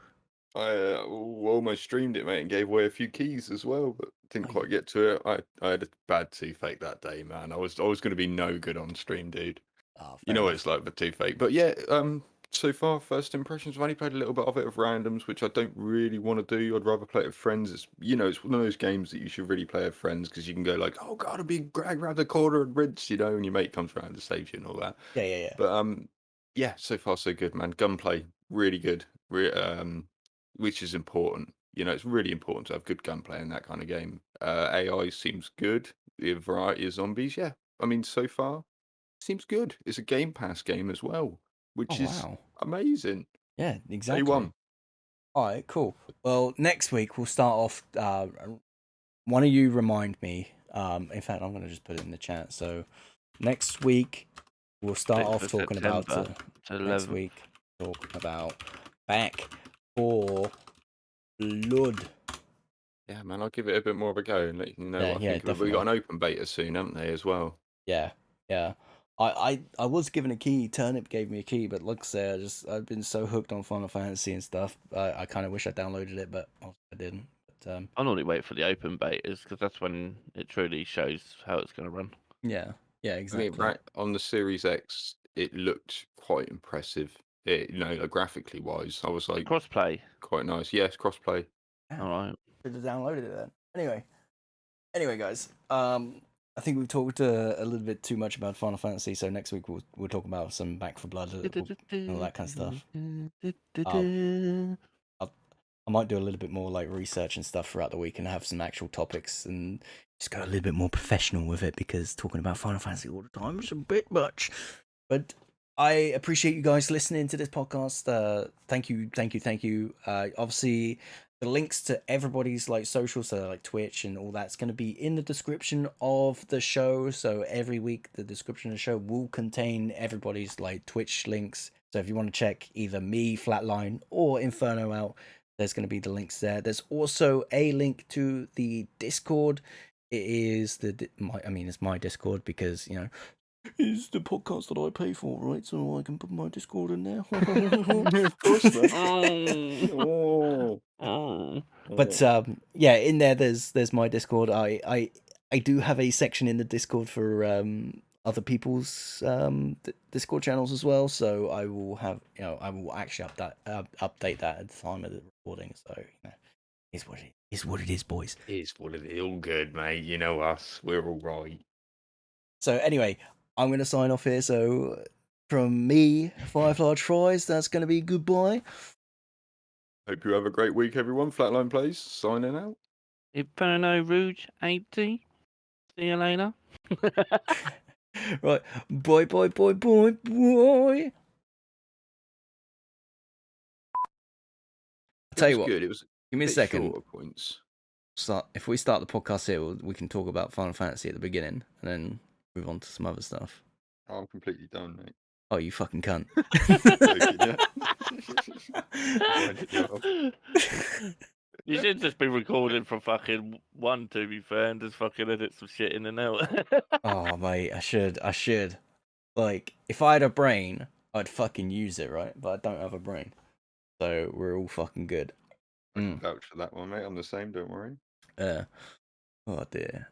S2: I almost streamed it, mate, and gave away a few keys as well, but didn't quite get to it. I had a bad toothache that day, man. I was going to be no good on stream, dude.
S1: Oh,
S2: You know what it's like with toothache. But yeah, so far, first impressions, I've only played a little bit of it of randoms, which I don't really want to do. I'd rather play it with friends. It's it's one of those games that you should really play with friends because you can go like, oh god, I'll be dragged around the corner and rinse, and your mate comes around and saves you and all that.
S1: Yeah.
S2: But yeah, so far so good, man. Gunplay really good. Which is important. It's really important to have good gunplay in that kind of game. AI seems good. The variety of zombies, yeah. I mean, so far, seems good. It's a Game Pass game as well, which is
S1: wow.
S2: amazing.
S1: Yeah, exactly.
S2: Day one.
S1: All right, cool. Well, next week we'll start off. One of you remind me. In fact, I'm gonna just put it in the chat. So next week we'll start off talking about next week talking about Back for Blood.
S2: Yeah, man, I'll give it a bit more of a go and let you know what I think of it. We
S1: definitely.
S2: got an open beta soon, haven't they, as well?
S1: Yeah. I was given a key. Turnip gave me a key, but like I say, I've been so hooked on Final Fantasy and stuff. I kind of wish I downloaded it, but I didn't. But
S3: I normally wait for the open betas because that's when it truly shows how it's going to run.
S1: Yeah, exactly.
S2: I mean, right on the Series X, it looked quite impressive. Like graphically wise, I was like
S3: Crossplay.
S2: quite nice. Yes, crossplay.
S1: Yeah.
S3: All right.
S1: Should have downloaded it then. Anyway, guys. I think we've talked a little bit too much about Final Fantasy, so next week we'll talk about some Back for Blood and all that kind of stuff. I might do a little bit more like research and stuff throughout the week and have some actual topics and just go a little bit more professional with it because talking about Final Fantasy all the time is a bit much. But I appreciate you guys listening to this podcast. Thank you. Obviously, the links to everybody's like social, so like Twitch and all that's going to be in the description of the show. So every week, the description of the show will contain everybody's like Twitch links. So if you want to check either me, Flatline, or Inferno out, there's going to be the links there. There's also a link to the Discord. It is it's my Discord because it's the podcast that I pay for, right? So I can put my Discord in there.
S2: Of course not.
S1: But yeah, in there there's my Discord. I do have a section in the Discord for other people's Discord channels as well. So I will have I will actually update that at the time of the recording. So is what it is, boys.
S2: It's what it is. All good, mate. You know us. We're all right.
S1: So anyway, I'm going to sign off here. So from me, Firefly Tries, that's going to be goodbye.
S2: Hope you have a great week, everyone. Flatline Plays, signing out.
S3: Inferno Rouge 80. See you later.
S1: Right. Bye. I'll tell you what.
S2: Good. It was
S1: Give me a second.
S2: shorter points.
S1: If we start the podcast here, we can talk about Final Fantasy at the beginning and then move on to some other stuff.
S2: Oh, I'm completely done, mate.
S1: Oh, you fucking cunt.
S3: You should just be recording from fucking one, to be fair, and just fucking edit some shit in and out.
S1: Oh, mate, I should. Like, if I had a brain, I'd fucking use it, right? But I don't have a brain. So we're all fucking good.
S2: I can vouch for that one, mate. I'm the same, don't worry.
S1: Oh, dear.